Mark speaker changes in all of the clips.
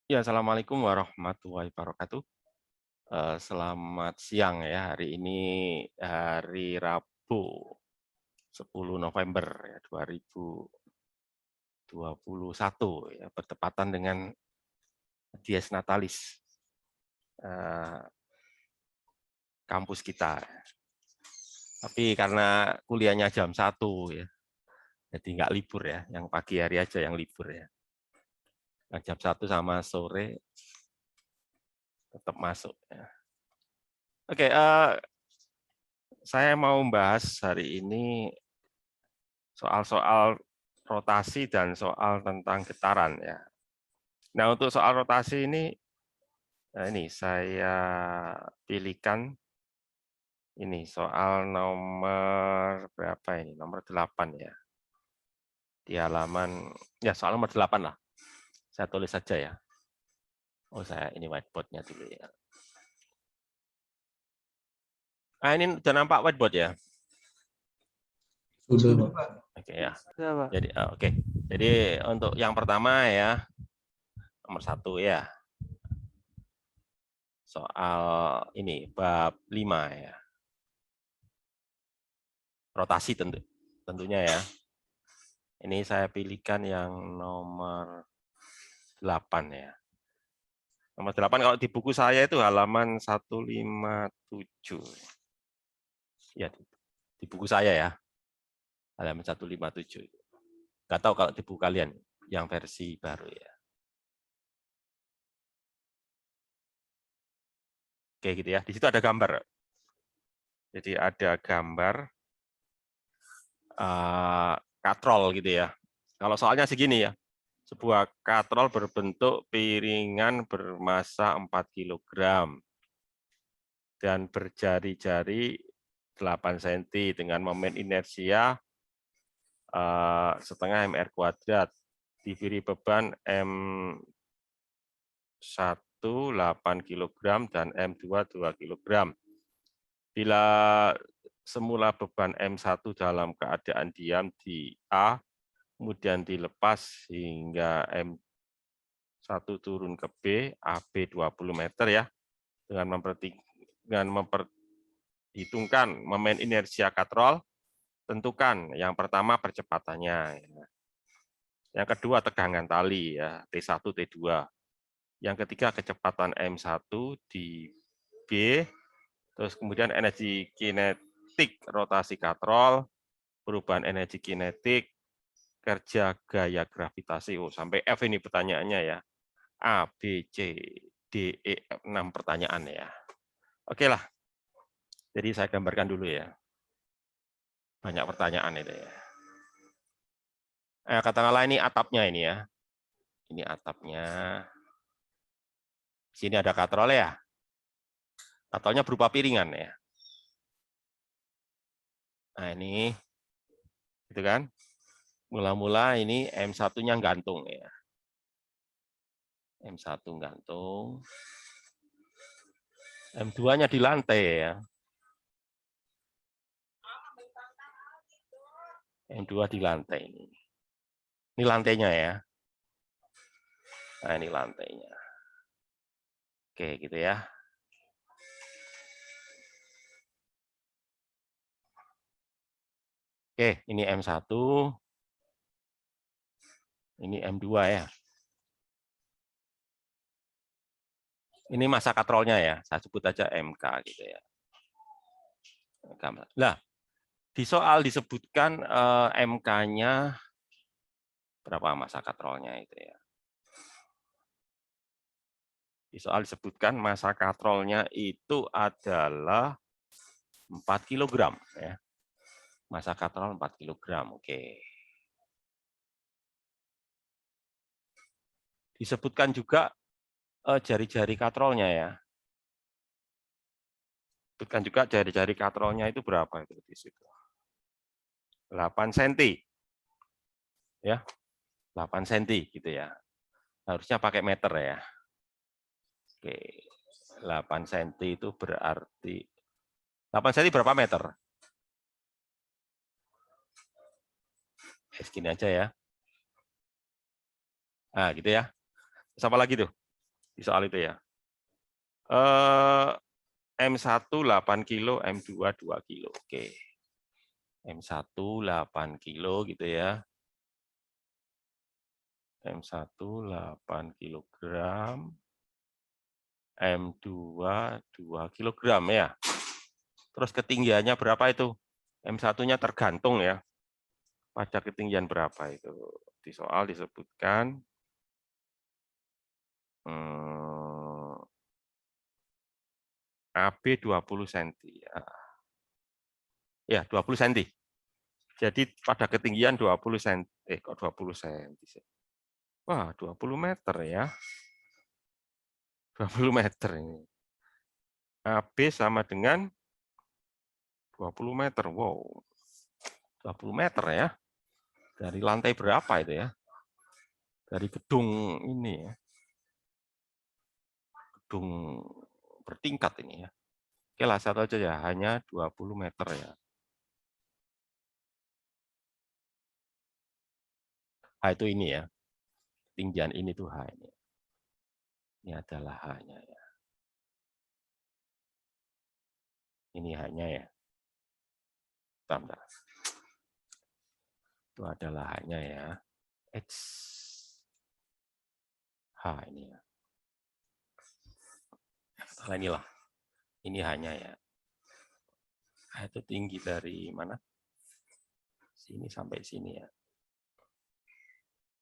Speaker 1: Ya, assalamualaikum warahmatullahi wabarakatuh. Selamat siang ya. Hari ini hari Rabu, 10 November ya, 2021 ya, bertepatan dengan Dies Natalis eh, kampus kita. Tapi karena kuliahnya jam 1 ya, jadi nggak libur ya. Yang pagi hari aja yang libur ya. Yang jam 1 sama sore tetap masuk ya. Oke, saya mau membahas hari ini soal-soal rotasi dan soal tentang getaran ya. Nah, untuk soal rotasi ini, nah ini saya pilihkan ini soal nomor berapa ini? Nomor 8 ya. Di halaman ya soal nomor 8 lah. Saya tulis saja ya. Oh, saya ini whiteboard-nya dulu ya. Ah, ini udah nampak whiteboard ya?
Speaker 2: Sudah, Pak.
Speaker 1: Oke ya.
Speaker 3: Ya, Pak.
Speaker 1: Jadi oke. Jadi untuk yang pertama ya, nomor 1 ya. Soal ini bab 5 ya. Rotasi tentunya ya. Ini saya pilihkan yang nomor 8 ya. Nomor 8 kalau di buku saya itu halaman 157. Ya, di buku saya ya. Halaman 157. Nggak tahu kalau di buku kalian yang versi baru ya. Oke gitu ya. Di situ ada gambar. Jadi ada gambar katrol gitu ya. Kalau soalnya segini ya. Sebuah katrol berbentuk piringan bermassa 4 kg dan berjari-jari 8 cm dengan momen inersia setengah mr kuadrat, diberi beban M1 8 kg dan M2 2 kg. Bila semula beban M1 dalam keadaan diam di A, kemudian dilepas hingga M1 turun ke B, AB 20 meter ya, dengan memperhitungkan momen inersia katrol, tentukan yang pertama percepatannya. Yang kedua tegangan tali ya, T1, T2. Yang ketiga kecepatan M1 di B, terus kemudian energi kinetik rotasi katrol, perubahan energi kinetik, kerja gaya gravitasi. Oh, sampai F ini pertanyaannya ya. A, B, C, D, E, F, 6 pertanyaan ya. Oke lah. Jadi saya gambarkan dulu ya. Banyak pertanyaan itu ya. Katakanlah ini atapnya ini ya. Ini atapnya. Sini ada katrol ya. Katrolnya berupa piringan ya. Nah ini, gitu kan. Mula-mula ini M1-nya gantung ya. M1 gantung. M2-nya di lantai ya. M2 di lantai ini. Ini lantainya ya. Nah, ini lantainya. Oke, gitu ya. Oke, ini M1. Ini M2 ya. Ini massa katrolnya ya. Saya sebut aja MK gitu ya. Nah, di soal disebutkan MK-nya berapa massa katrolnya itu ya. Di soal disebutkan massa katrolnya itu adalah 4 kg ya. Massa katrol 4 kg. Oke. Disebutkan juga jari-jari katrolnya ya. Disebutkan juga jari-jari katrolnya itu berapa itu di situ. 8 cm. Ya. 8 cm gitu ya. Harusnya pakai meter ya. Oke. 8 cm itu berarti 8 cm berapa meter? Segini aja ya. Nah, gitu ya. Terus apa lagi tuh? di soal itu ya. M1 8 kilo, M2 2 kilo. Oke. M1 8 kilo gitu ya. M1 8 kilogram. M2 2 kilogram ya. Terus ketinggiannya berapa itu? M1-nya tergantung ya. Pada ketinggian berapa itu. Di soal disebutkan AB 20 cm. Ya, 20 cm. Jadi pada ketinggian 20 cm. Kok 20 cm sih? Wah, 20 meter ya. 20 meter ini. AB sama dengan 20 meter. Wow. 20 meter ya. Dari lantai berapa itu ya? Dari gedung ini ya. Gedung bertingkat ini ya. Oke lah, satu aja ya. Hanya 20 meter ya. H itu ini ya. Ketinggian ini tuh H ini. Ini adalah H-nya ya. Ini H-nya ya. Bentar. Itu adalah H-nya ya. H ini ya. Nah, inilah. Ini H-nya ya. H itu tinggi dari mana? Sini sampai sini ya.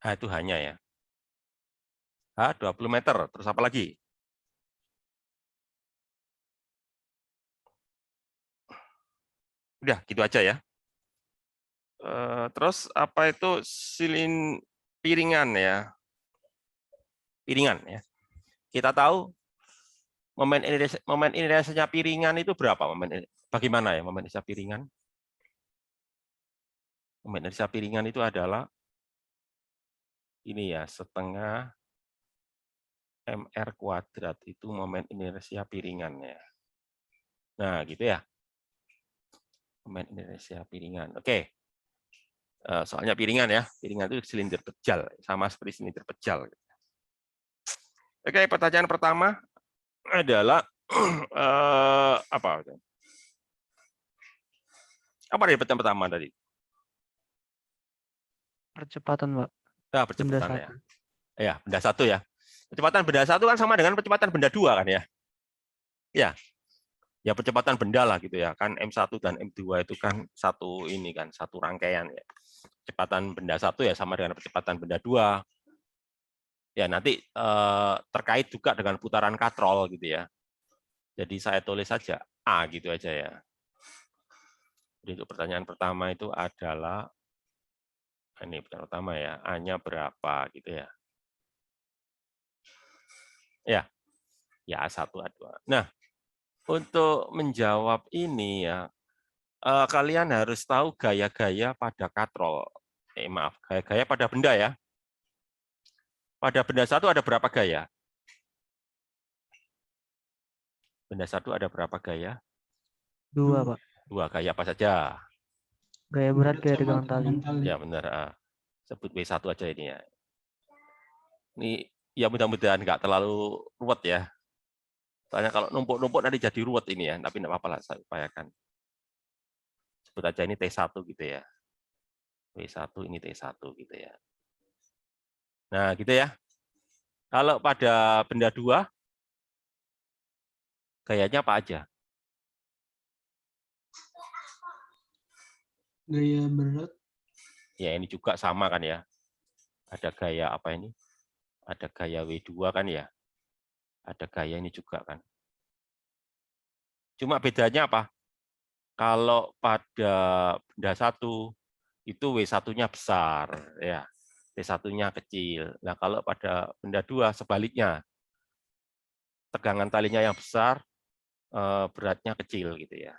Speaker 1: H itu H-nya ya. H 20 meter. Terus apa lagi? Udah, gitu aja ya. Terus apa itu piringan ya? Piringan ya. Kita tahu momen inersianya piringan itu berapa? Bagaimana ya momen inersia piringan? Momen inersia piringan itu adalah ini ya, setengah mr kuadrat itu momen inersia piringannya. Nah, gitu ya. Momen inersia piringan. Oke. Soalnya piringan ya. Piringan itu silinder pejal, sama seperti silinder pejal. Oke, pertanyaan pertama adalah apa? Apa dari pertanyaan pertama tadi?
Speaker 2: Percepatan, Pak.
Speaker 1: Nah,
Speaker 2: Benda
Speaker 1: percepatan ya.
Speaker 2: satu.
Speaker 1: Ya, benda satu ya. Percepatan benda satu kan sama dengan percepatan benda dua kan ya? Ya, ya percepatan benda lah gitu ya. Kan M1 dan M2 itu kan satu ini kan, satu rangkaian ya. Percepatan benda satu ya sama dengan percepatan benda dua. Ya, nanti terkait juga dengan putaran katrol gitu ya. Jadi saya tulis saja A gitu aja ya. Jadi untuk pertanyaan pertama itu adalah ini pertanyaan pertama ya, A-nya berapa gitu ya. Ya A1, A2. Nah, untuk menjawab ini ya, kalian harus tahu gaya-gaya pada katrol. Maaf, gaya-gaya pada benda ya. Pada benda satu ada berapa gaya? Benda satu ada berapa gaya?
Speaker 2: 2, Pak.
Speaker 1: 2 gaya apa saja?
Speaker 2: Gaya berat, gaya tegangan tali.
Speaker 1: Ya benar. Sebut W1 aja ini ya. Ini ya mudah-mudahan nggak terlalu ruwet ya. Soalnya kalau numpuk-numpuk nanti jadi ruwet ini ya. Tapi nggak apa-apa lah, saya upayakan. Sebut aja ini T1 gitu ya. W1 ini T1 gitu ya. Nah gitu ya. Kalau pada benda 2, gayanya apa aja?
Speaker 3: Gaya berat.
Speaker 1: Ya ini juga sama kan ya. Ada gaya apa ini? Ada gaya W2 kan ya. Ada gaya ini juga kan. Cuma bedanya apa? Kalau pada benda 1 itu W1-nya besar ya. T1-nya kecil. Nah, kalau pada benda 2 sebaliknya. Tegangan talinya yang besar, beratnya kecil gitu ya.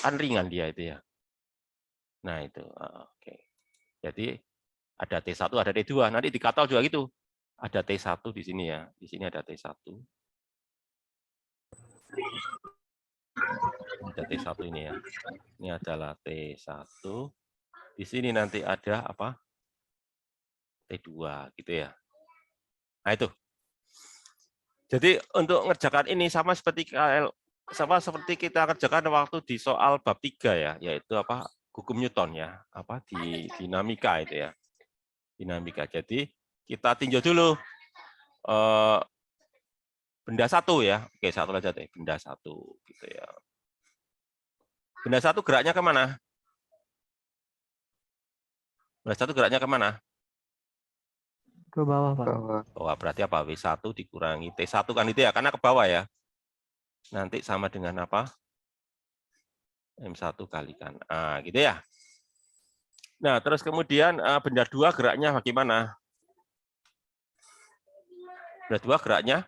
Speaker 1: Kan ringan dia itu ya. Nah, itu. Oke. Jadi ada T1, ada T2. Nanti di katal juga gitu. Ada T1 di sini ya. Di sini ada T1. Ada T1 ini ya. Ini adalah T1. Di sini nanti ada apa? T2 gitu ya. Nah, itu. Jadi untuk ngerjakan ini sama seperti seperti kita kerjakan waktu di soal bab 3 ya, yaitu apa? Hukum Newton ya, apa di dinamika itu ya. Dinamika. Jadi kita tinjau dulu benda satu ya. Oke, satu aja deh, benda satu gitu ya. Benda satu geraknya kemana? Benda satu geraknya kemana?
Speaker 2: Ke bawah, Pak.
Speaker 1: Oh, berarti apa? W1 dikurangi T1 kan itu ya, karena ke bawah ya. Nanti sama dengan apa? M1 kalikan A, gitu ya. Nah, terus kemudian benda 2 geraknya bagaimana? Benda 2 geraknya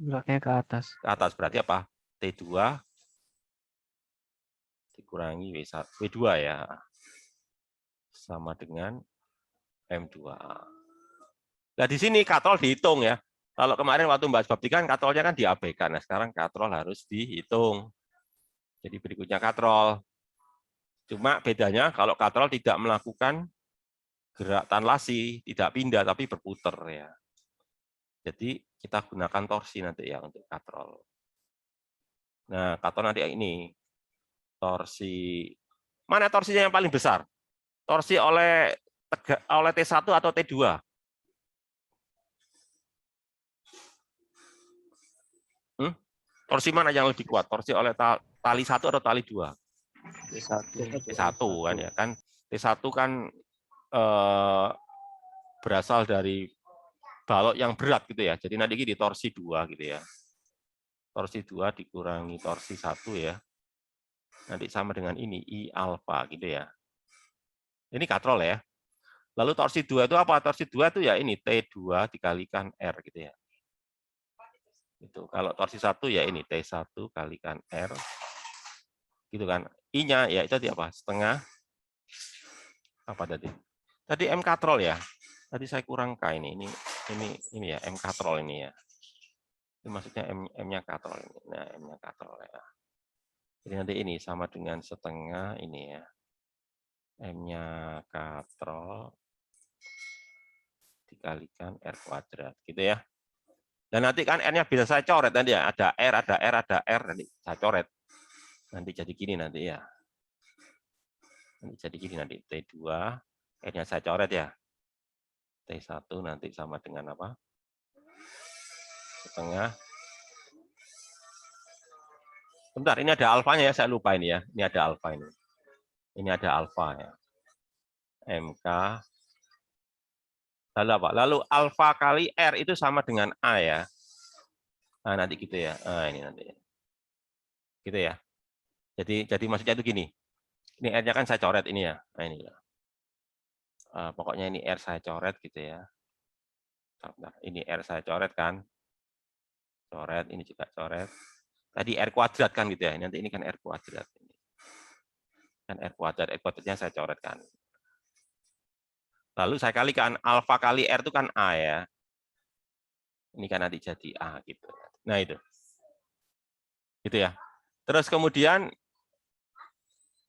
Speaker 2: Geraknya ke atas.
Speaker 1: ke atas, berarti apa? T2 dikurangi W1, W2 ya. Sama dengan M2A. Nah, di sini katrol dihitung ya. Kalau kemarin waktu bahas bab 3 kan katrolnya kan diabaikan. Nah, sekarang katrol harus dihitung. Jadi berikutnya katrol. Cuma bedanya kalau katrol tidak melakukan gerak tanlasi, tidak pindah tapi berputar ya. Jadi kita gunakan torsi nanti ya untuk katrol. Nah, katrol nanti ini torsi. Mana torsinya yang paling besar? Torsi oleh T1 atau T2? Torsi mana yang lebih kuat? Torsi oleh tali 1 atau tali 2? T1 kan ya kan. T1 kan berasal dari balok yang berat gitu ya. Jadi nanti di torsi 2 gitu ya. Torsi 2 dikurangi torsi 1 ya. Nanti sama dengan ini I alfa gitu ya. Ini katrol ya. Lalu torsi 2 itu apa? Torsi 2 itu ya ini T2 dikalikan R gitu ya. Itu. Kalau torsi 1 ya ini T1 kalikan R. Gitu kan. I-nya ya itu tadi apa? Setengah apa tadi? Tadi M katrol ya. Tadi saya kurang K ini ya M katrol ini ya. Ini maksudnya M-nya katrol ini. Nah, M-nya katrol ya. Jadi nanti ini sama dengan setengah ini ya. M-nya katrol dikalikan R kuadrat gitu ya. Dan nanti kan R-nya bisa saya coret nanti ya. Ada R, ada R, ada R, nanti saya coret. Nanti jadi gini nanti ya. Nanti jadi gini nanti T2, R-nya saya coret ya. T1 nanti sama dengan apa? Setengah. Bentar, ini ada alfanya ya, saya lupa ini ya. Ini ada alfa ini. Ini ada alfa ya. MK. Lalu apa? Lalu alfa kali R itu sama dengan A ya. Nah, nanti gitu ya. Nah, ini nanti. Gitu ya. Jadi maksudnya itu gini. Ini R-nya kan saya coret ini ya. Nah, ini ya. Pokoknya ini R saya coret gitu ya. Nah, ini R saya coret kan. Coret, ini juga coret. Tadi R kuadrat kan gitu ya. Nanti ini kan R kuadrat. Kan R kuadratnya saya coret kan. Lalu saya kalikan alfa kali R itu kan A ya. Ini kan nanti jadi A gitu. Nah itu. Gitu ya. Terus kemudian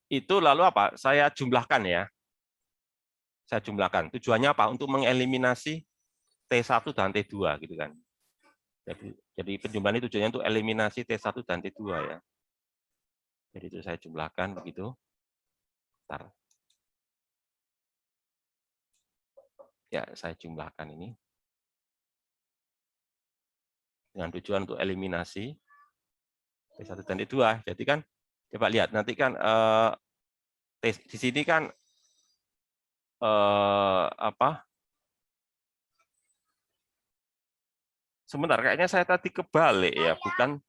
Speaker 1: itu lalu apa? Saya jumlahkan ya. Saya jumlahkan. Tujuannya apa? Untuk mengeliminasi T1 dan T2 gitu kan. Jadi penjumlahan itu tujuannya untuk eliminasi T1 dan T2 ya. Jadi itu saya jumlahkan begitu. Bentar. Ya, saya jumlahkan ini. Dengan tujuan untuk eliminasi T1 dan T2. Jadi kan, coba lihat, nanti kan di sini kan apa? Sebentar, kayaknya saya tadi kebalik ya, bukan.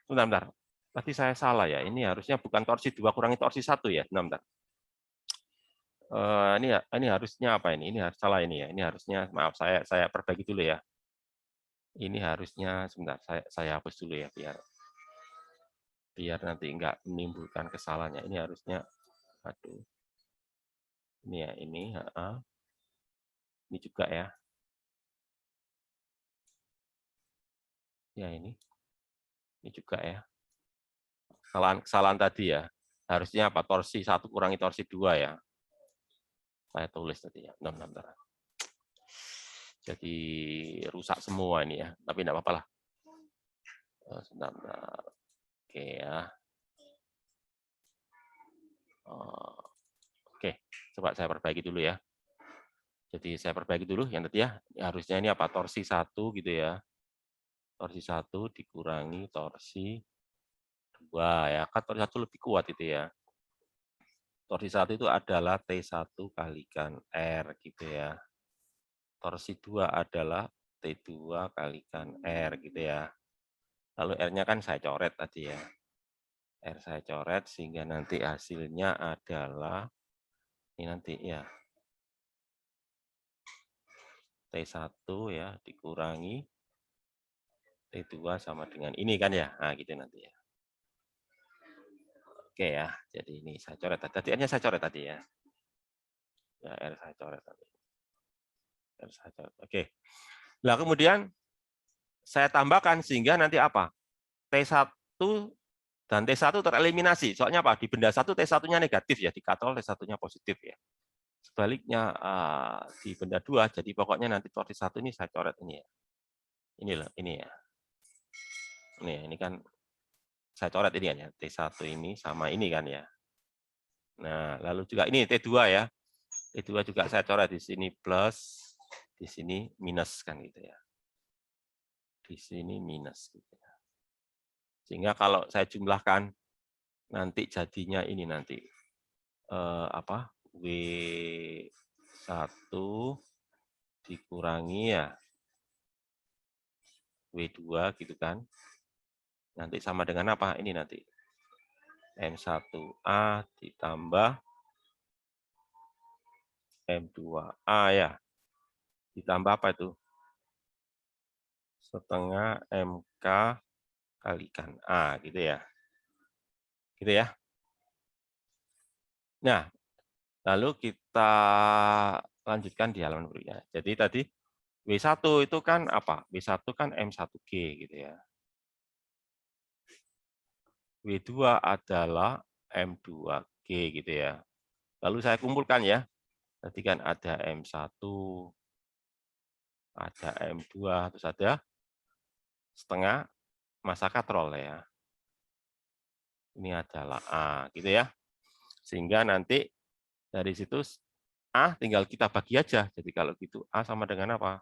Speaker 1: Bentar. Tadi saya salah ya. Ini harusnya bukan torsi 2 kurangi torsi 1 ya. Bentar. Ini harusnya apa ini? Ini harus salah ini ya. Ini harusnya maaf saya perbaiki dulu ya. Ini harusnya sebentar saya hapus dulu ya biar nanti enggak menimbulkan kesalahannya. Ini harusnya aduh. Ini ya ini juga ya. Ya ini juga ya. Kesalahan tadi ya. Harusnya apa? Torsi 1 kurangi torsi 2 ya. Saya tulis tadi ya. Bentar. Jadi rusak semua ini ya, tapi enggak apa-apa lah. Sebentar. Oke ya. Oke, coba saya perbaiki dulu ya. Jadi saya perbaiki dulu yang tadi ya. Harusnya ini apa? Torsi 1 gitu ya. Torsi 1 dikurangi torsi 2 ya. Kan torsi 1 lebih kuat itu ya. Torsi 1 itu adalah T1 kalikan R gitu ya. Torsi 2 adalah T2 kalikan R gitu ya. Lalu R-nya kan saya coret tadi ya. R saya coret sehingga nanti hasilnya adalah ini nanti ya. T1 ya dikurangi T2 sama dengan ini kan ya. Nah, gitu nanti ya. Oke ya. Jadi ini saya coret tadi. R-nya saya coret tadi ya. Ya, R saya coret tadi. R saya coret. Oke. Nah, kemudian saya tambahkan sehingga nanti apa? T1 dan T1 tereliminasi. Soalnya apa? Di benda 1 T1-nya negatif ya, di katrol T1-nya positif ya. Sebaliknya di benda 2, jadi pokoknya nanti torsi 1 ini saya coret ini ya. Ini loh, ini ya. Ini kan saya coret ini kan ya, T1 ini sama ini kan ya. Nah, lalu juga ini T2 ya. T2 juga saya coret di sini plus, di sini minus kan gitu ya. Di sini minus gitu ya. Sehingga kalau saya jumlahkan nanti jadinya ini nanti apa? W1 dikurangi ya W2 gitu kan. Nanti sama dengan apa? Ini nanti M1A ditambah M2A ya. Ditambah apa itu? Setengah MK kalikan A gitu ya. Gitu ya. Nah, lalu kita lanjutkan di halaman berikutnya. Jadi tadi W1 itu kan apa? W1 kan M1G gitu ya. W2 adalah M2G gitu ya. Lalu saya kumpulkan ya. Tadi kan ada M1, ada M2, terus ada setengah massa katrol ya. Ini adalah A gitu ya. Sehingga nanti dari situ A tinggal kita bagi aja. Jadi kalau gitu A sama dengan apa?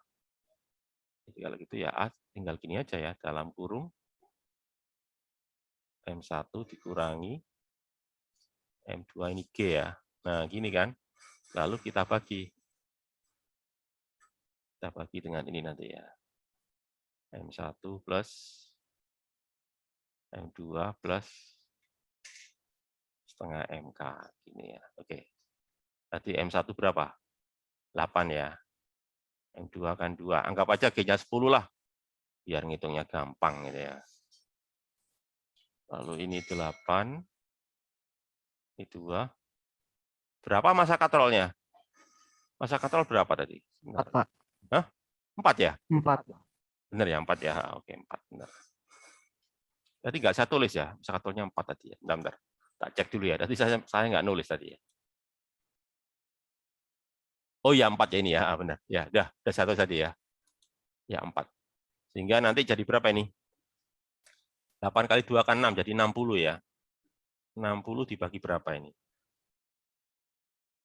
Speaker 1: Jadi kalau gitu ya A tinggal gini aja ya, dalam kurung M1 dikurangi M2 ini G ya. Nah, gini kan. Lalu kita bagi. Kita bagi dengan ini nanti ya. M1 plus M2 plus setengah MK. Gini ya. Oke. Tadi M1 berapa? 8 ya. M2 kan 2. Anggap aja G-nya 10 lah. Biar ngitungnya gampang gitu ya. Lalu ini 8. Ini 2. Berapa massa katrolnya? Massa katrol berapa tadi?
Speaker 2: 4, Pak.
Speaker 1: Hah? 4 ya?
Speaker 2: 4.
Speaker 1: Benar ya, 4 ya. Oke, 4. Benar. Tadi nggak saya tulis ya, massa katrolnya 4 tadi ya. Bentar. Tak cek dulu ya. Tadi saya nggak nulis tadi ya. Oh ya, 4 ya ini ya. Benar. Ya, udah 1 tadi ya. Ya, 4. Sehingga nanti jadi berapa ini? 8 kali 2 kan 6, jadi 60 ya. 60 dibagi berapa ini?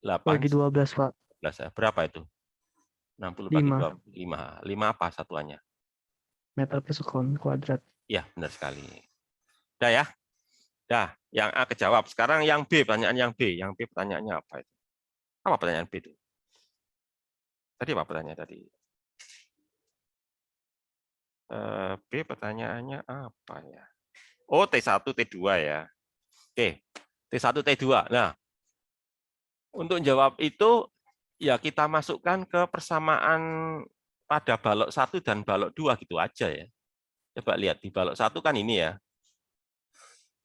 Speaker 1: 8,
Speaker 2: Bagi 12, Pak.
Speaker 1: 11 ya. Berapa itu? 60 bagi
Speaker 2: 5
Speaker 1: 5. 5 apa satuannya?
Speaker 2: meter per sekon kuadrat.
Speaker 1: Ya, benar sekali. Udah ya? Dah, yang A kejawab. Sekarang yang B, pertanyaan yang B. Yang B pertanyaannya apa itu? Apa pertanyaan B itu? Tadi apa pertanyaan tadi? B pertanyaannya apa ya? Oh, T1, T2 ya. Oke, T1, T2. Nah, untuk jawab itu, ya kita masukkan ke persamaan pada balok 1 dan balok 2 gitu aja ya. Coba lihat, di balok 1 kan ini ya.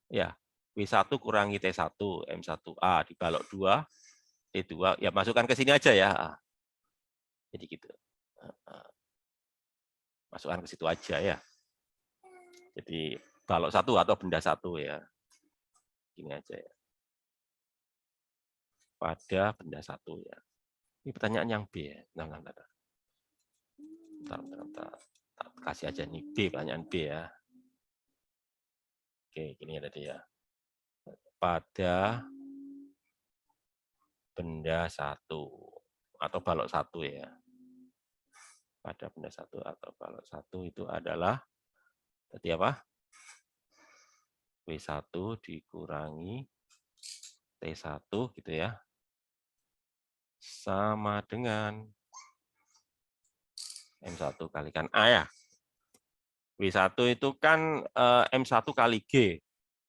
Speaker 1: Ya, W1 kurangi T1, M1A. Di balok 2, T2. Ya, masukkan ke sini aja ya. Jadi gitu. Masukkan ke situ aja ya. Jadi balok 1 atau benda 1 ya. Gini aja ya. Pada benda 1 ya. Ini pertanyaan yang B ya. Nah. Bentar. Tak kasih aja nih B, pertanyaan B ya. Oke, gini tadi ya. Pada benda satu atau balok satu ya. Pada benda satu atau balok satu itu adalah tadi apa? W1 dikurangi T1 gitu ya. Sama dengan M1 kalikan A ya. W1 itu kan M1 kali G.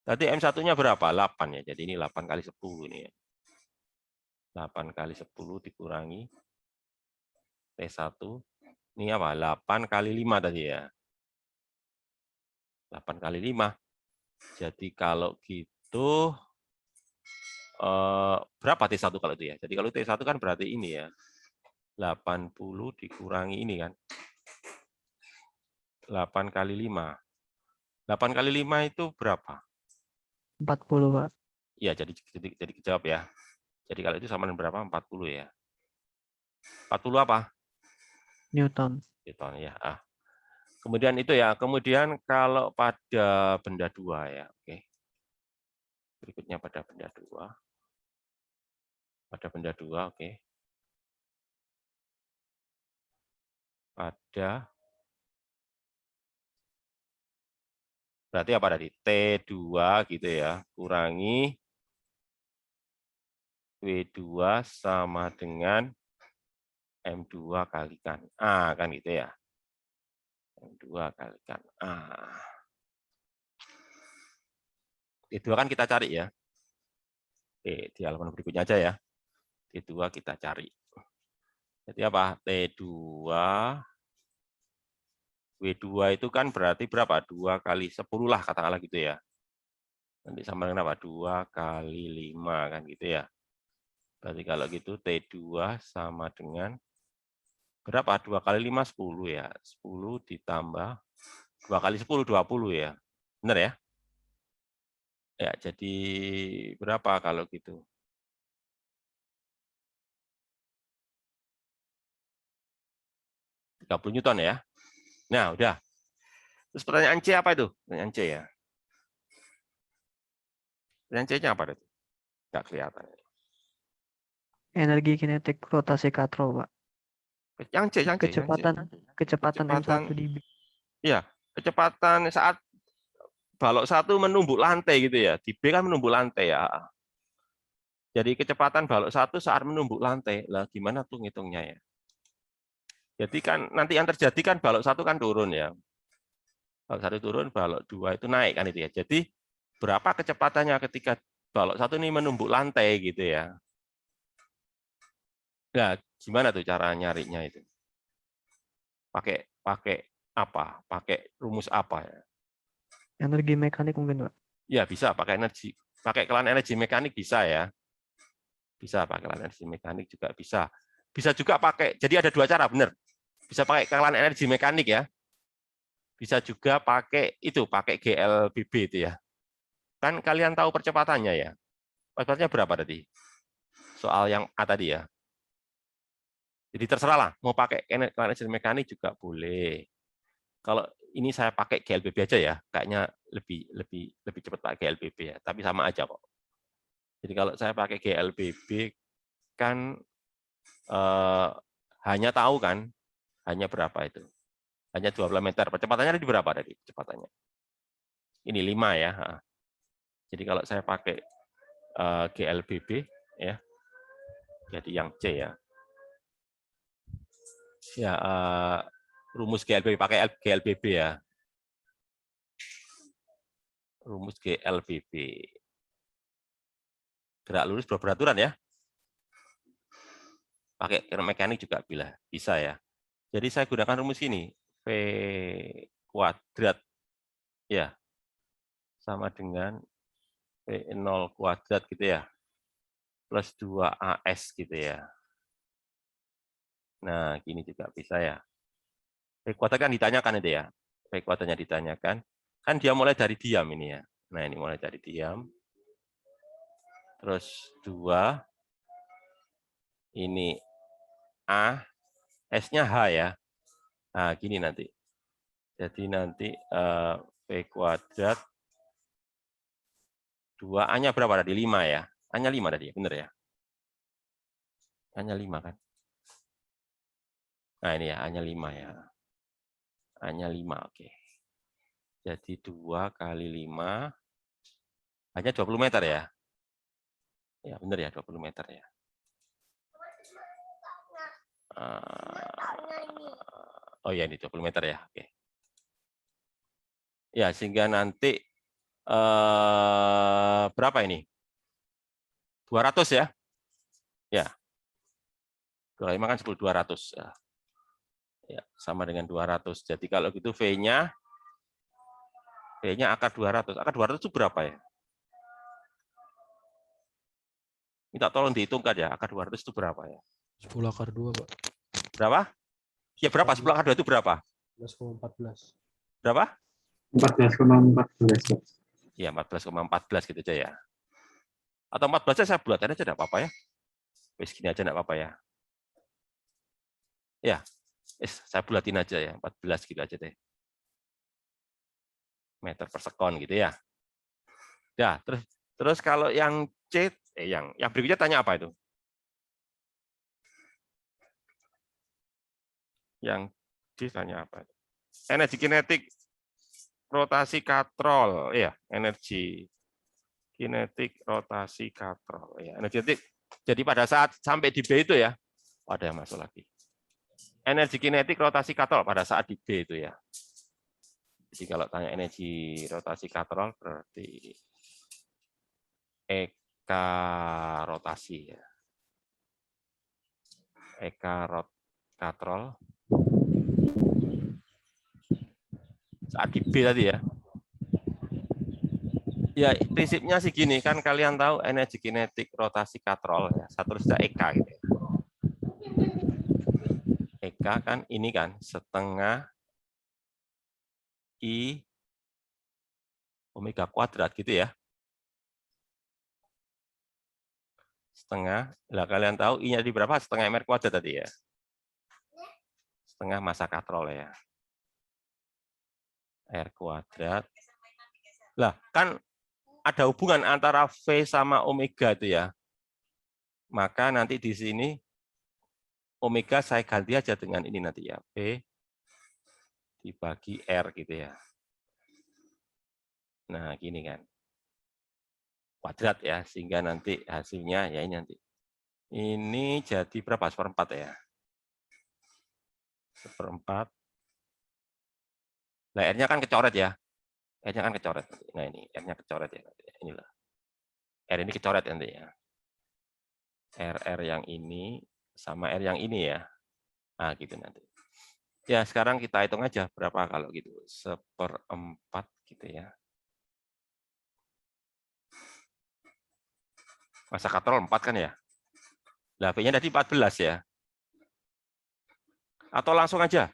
Speaker 1: Tadi M1-nya berapa? 8 ya. Jadi ini 8 kali 10 ini ya. 8 kali 10 dikurangi T1. Ini apa? 8 kali 5 tadi ya. 8 kali 5. Jadi kalau gitu berapa T1 kalau itu ya? Jadi kalau T1 kan berarti ini ya. 80 dikurangi ini kan. 8 kali 5. 8 kali 5 itu berapa?
Speaker 2: 40, Pak.
Speaker 1: Iya, jadi kejawab ya. Jadi kalau itu sama dengan berapa? 40 ya. 40 apa?
Speaker 2: Newton.
Speaker 1: Newton ya. Kemudian itu ya. Kemudian kalau pada benda 2 ya. Oke. Berikutnya pada benda 2. Pada benda 2, oke. Pada berarti apa tadi? T2 gitu ya. Kurangi W2 sama dengan M2 kalikan A kan gitu ya. M2 kalikan A. T2 kan kita cari ya. Oke, di halaman berikutnya aja ya. T2 kita cari. Jadi apa? T2 W2 itu kan berarti berapa? 2 kali 10 lah katakanlah gitu ya. Nanti sama dengan apa? 2 kali 5 kan gitu ya. Berarti kalau gitu T2 sama dengan berapa? 2 kali 5, 10 ya. 10 ditambah 2 kali 10, 20 ya. Benar ya? Ya, jadi berapa kalau gitu? 30 Newton ya. Nah, udah. Terus pertanyaan C apa itu? Pertanyaan C ya. Pertanyaan C-nya apa itu? Nggak kelihatan.
Speaker 2: Energi kinetik rotasi katrol, Pak.
Speaker 1: Yang C.
Speaker 2: Kecepatan
Speaker 1: Kecepatan,
Speaker 2: M1 di B.
Speaker 1: ya, kecepatan saat balok 1 menumbuk lantai gitu ya. Di B kan menumbuk lantai ya. Jadi kecepatan balok 1 saat menumbuk lantai. Lah gimana tuh ngitungnya ya? Jadi kan nanti yang terjadi kan balok 1 kan turun ya. Balok 1 turun, balok 2 itu naik kan itu ya. Jadi berapa kecepatannya ketika balok 1 ini menumbuk lantai gitu ya. Nah, gimana tuh cara nyarinya itu? Pakai apa? Pakai rumus apa ya?
Speaker 2: Energi mekanik mungkin, Pak.
Speaker 1: Ya bisa pakai kelan energi mekanik bisa ya. Bisa pakai kelan energi mekanik juga bisa. Bisa juga pakai, jadi ada 2 cara, benar. Bisa pakai kelan energi mekanik ya. Bisa juga pakai GLBB itu ya. Kan kalian tahu percepatannya ya. Percepatannya berapa tadi? Soal yang A tadi ya. Jadi terserah lah, mau pakai kelan energi mekanik juga boleh. Kalau ini saya pakai GLBB aja ya, kayaknya lebih cepat pakai GLBB ya, tapi sama aja kok. Jadi kalau saya pakai GLBB kan hanya tahu kan, hanya berapa itu? Hanya 12 meter. Percepatannya di berapa tadi? Kecepatannya. Ini 5 ya. Jadi kalau saya pakai GLBB ya, jadi yang C ya. Ya rumus GLBB pakai GLBB ya. Rumus GLBB. Gerak lurus beraturan ya. Pakai mekanik juga bisa ya. Jadi saya gunakan rumus ini, V kuadrat ya sama dengan V0 kuadrat gitu ya, plus 2AS gitu ya. Nah, gini juga bisa ya. V kuadrat kan ditanyakan itu ya. V kuadratnya ditanyakan. Kan dia mulai dari diam ini ya. Nah, ini mulai dari diam. Terus 2. Ini A. S-nya H ya. Nah, gini nanti. Jadi nanti V kuadrat 2A-nya berapa tadi? 5 ya. A-nya 5 tadi, benar ya? A-nya 5 kan? Nah, ini ya, A-nya 5 ya. A-nya 5, oke. Jadi 2 kali 5, hanya 20 meter ya? Ya, benar ya, 20 meter ya. Oh ya, ini 20 meter ya, oke. Ya, sehingga nanti berapa ini? 200 ya? Ya, 25 kan 10, 200. Ya, sama dengan 200. Jadi kalau gitu V-nya akar 200. Akar 200 itu berapa ya? Minta tolong dihitungkan ya, akar 200 itu berapa ya?
Speaker 3: 10 akar 2, Pak.
Speaker 1: Berapa? Ya berapa? 10 akar 2 itu berapa?
Speaker 3: 11,14.
Speaker 1: Berapa?
Speaker 4: 14,14.
Speaker 1: Ya, 14,14 gitu aja ya. Atau 14 saya buatan aja enggak apa-apa ya. Wis gini aja enggak apa-apa ya. Ya, saya bulatin aja ya, 14 gitu aja deh. Meter per sekon gitu ya. Ya, terus kalau yang C, yang berikutnya tanya apa itu? Yang C tanya apa itu? Energi kinetik rotasi katrol, ya, energi kinetik rotasi katrol, ya, energi kinetik. Jadi pada saat sampai di B itu ya, ada yang masuk lagi. Energi kinetik rotasi katrol pada saat di B itu ya. Jadi kalau tanya energi rotasi katrol berarti Eka rotasi ya. Eka katrol saat di B tadi ya. Ya, prinsipnya sih gini, kan kalian tahu energi kinetik rotasi katrol ya, satu sudah Eka gitu ya. Eka kan ini kan setengah I omega kuadrat gitu ya. Setengah, lah kalian tahu I-nya di berapa? Setengah mr kuadrat tadi ya. Setengah massa katrol ya. R kuadrat. Lah, kan ada hubungan antara V sama omega itu ya. Maka nanti di sini omega saya ganti aja dengan ini nanti ya. V dibagi R gitu ya. Nah, gini kan. Kuadrat ya, sehingga nanti hasilnya ya ini nanti. Ini jadi berapa? 1/4 ya. 1/4. Nah, R-nya kan kecoret ya. R-nya kan kecoret. Nah, ini R-nya kecoret ya. Inilah. R ini kecoret nanti ya. R yang ini sama R yang ini ya. Nah, gitu nanti. Ya, sekarang kita hitung aja berapa kalau gitu. 1/4 gitu ya. Massa katrol 4 kan ya. Lah, V-nya tadi 14 ya. Atau langsung aja.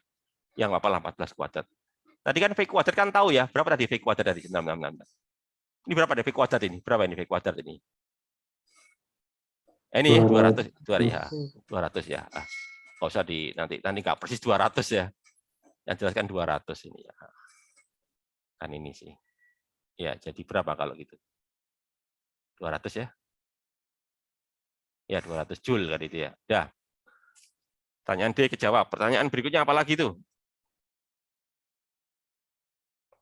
Speaker 1: Ya, nggak apa-apa 14 kuadrat. Tadi kan V kuadrat kan tahu ya. Berapa tadi V kuadrat tadi? 6. Ini berapa deh V kuadrat ini? Berapa ini V kuadrat ini? Ini ya, 200 ya. 200 ya. Nggak usah nanti nggak persis 200 ya. Yang jelaskan 200 ini ya. Kan ini sih. Ya, jadi berapa kalau gitu? 200 ya? Ya, 200 Joule kan itu ya. Dah. Pertanyaan D kejawab. Pertanyaan berikutnya apa lagi tuh?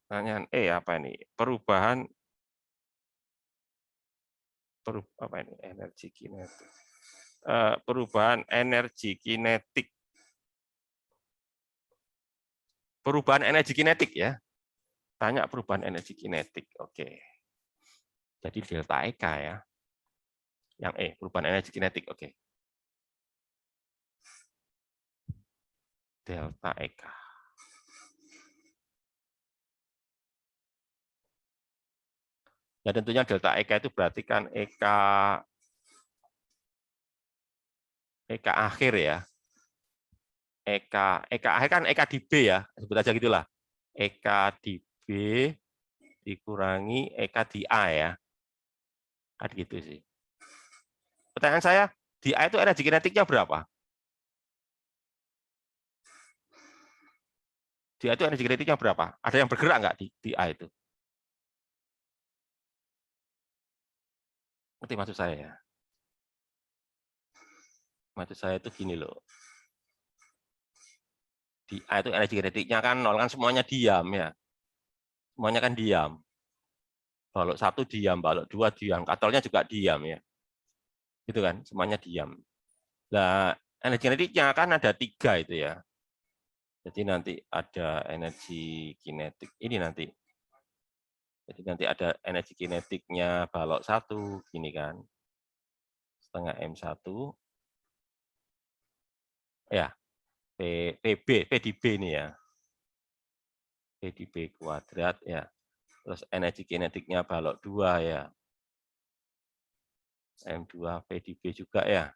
Speaker 1: Pertanyaan E apa ini? Perubahan apa ini? Energi kinetik. Perubahan energi kinetik. Perubahan energi kinetik ya. Tanya perubahan energi kinetik. Oke. Jadi delta EK ya. Yang E, perubahan energi kinetik. Oke. Delta EK. Ya tentunya delta EK itu berarti kan EK akhir ya. EK akhir kan EK di B ya. Sebut aja gitulah. EK di B dikurangi EK di A ya. Kan gitu sih. Pertanyaan saya, di A itu energi kinetiknya berapa? Di A itu energi kinetiknya berapa? Ada yang bergerak nggak di A itu? Ngerti maksud saya ya? Maksud saya itu gini loh. Di A itu energi kinetiknya kan nol, kan semuanya diam ya. Semuanya kan diam. Balok 1 diam, balok 2 diam, katrolnya juga diam ya. Gitu kan, semuanya diam. Nah, energi kinetiknya kan ada 3 itu ya. Jadi nanti ada energi kinetik ini nanti. Jadi nanti ada energi kinetiknya balok 1 gini kan. Setengah M1 ya, PB, P di B ini ya. P di B kuadrat ya. Terus energi kinetiknya balok 2 ya. M2 P di B juga ya.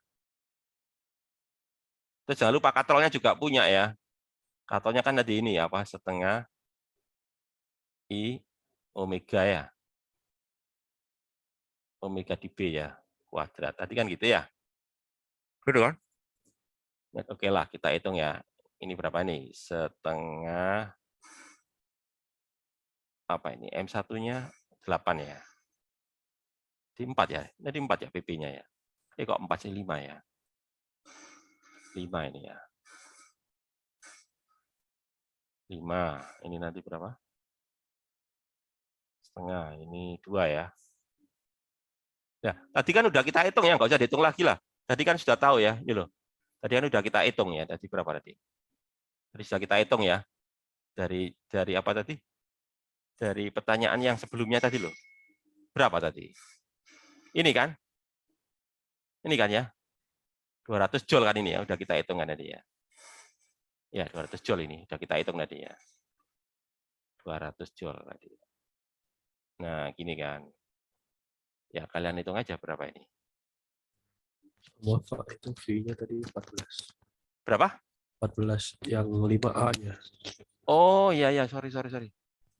Speaker 1: Terus jangan lupa katrolnya juga punya ya. Katrolnya kan tadi ini apa setengah I omega ya. Omega di B ya, kuadrat. Tadi kan gitu ya. Betul kan? Oke lah, kita hitung ya. Ini berapa nih? Setengah apa ini? M1-nya 8 ya. Di 4 ya. Jadi 4 ya PP-nya ya. Kok 4 sih 5 ya. 5 ini ya. 5. Ini nanti berapa? Setengah. Ini 2 ya. Ya, tadi kan udah kita hitung ya, nggak usah dihitung lagi lah. Tadi kan sudah tahu ya, ini loh. Tadi kan udah kita hitung ya, tadi berapa tadi? Tadi sudah kita hitung ya. Dari apa tadi? Dari pertanyaan yang sebelumnya tadi loh. Berapa tadi? Ini kan? Ini kan ya? 200 joule kan ini ya, udah kita hitung kan tadi ya. Ya, 200 joule ini, udah kita hitung tadi ya. 200 joule tadi. Nah, gini kan. Ya, kalian hitung aja berapa ini.
Speaker 3: Maaf, Pak, itu V-nya tadi 14.
Speaker 1: Berapa?
Speaker 3: 14 yang 5A-nya.
Speaker 1: Oh, iya, iya, sorry.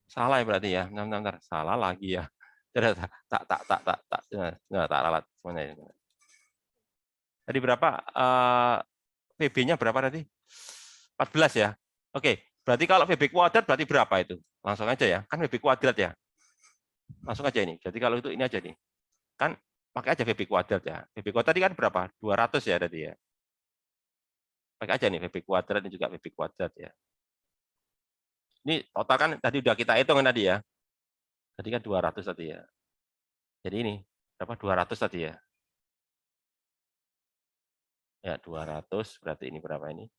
Speaker 1: Salah ya berarti ya. Bentar. Salah lagi ya. Tak ralat semuanya. Tadi berapa? PB-nya berapa tadi? 14 ya. Oke, berarti kalau PB kuadrat berarti berapa itu? Langsung aja ya. Kan PB kuadrat ya. Langsung aja ini. Jadi kalau itu ini aja nih. Kan pakai aja VB kuadrat ya. VB kuadrat tadi kan berapa? 200 ya tadi ya. Pakai aja nih VB kuadrat dan juga VB kuadrat ya. Ini total kan tadi udah kita hitung kan tadi ya. Tadi kan 200 tadi ya. Jadi ini berapa? 200 tadi ya. Ya, 200 berarti ini berapa ini?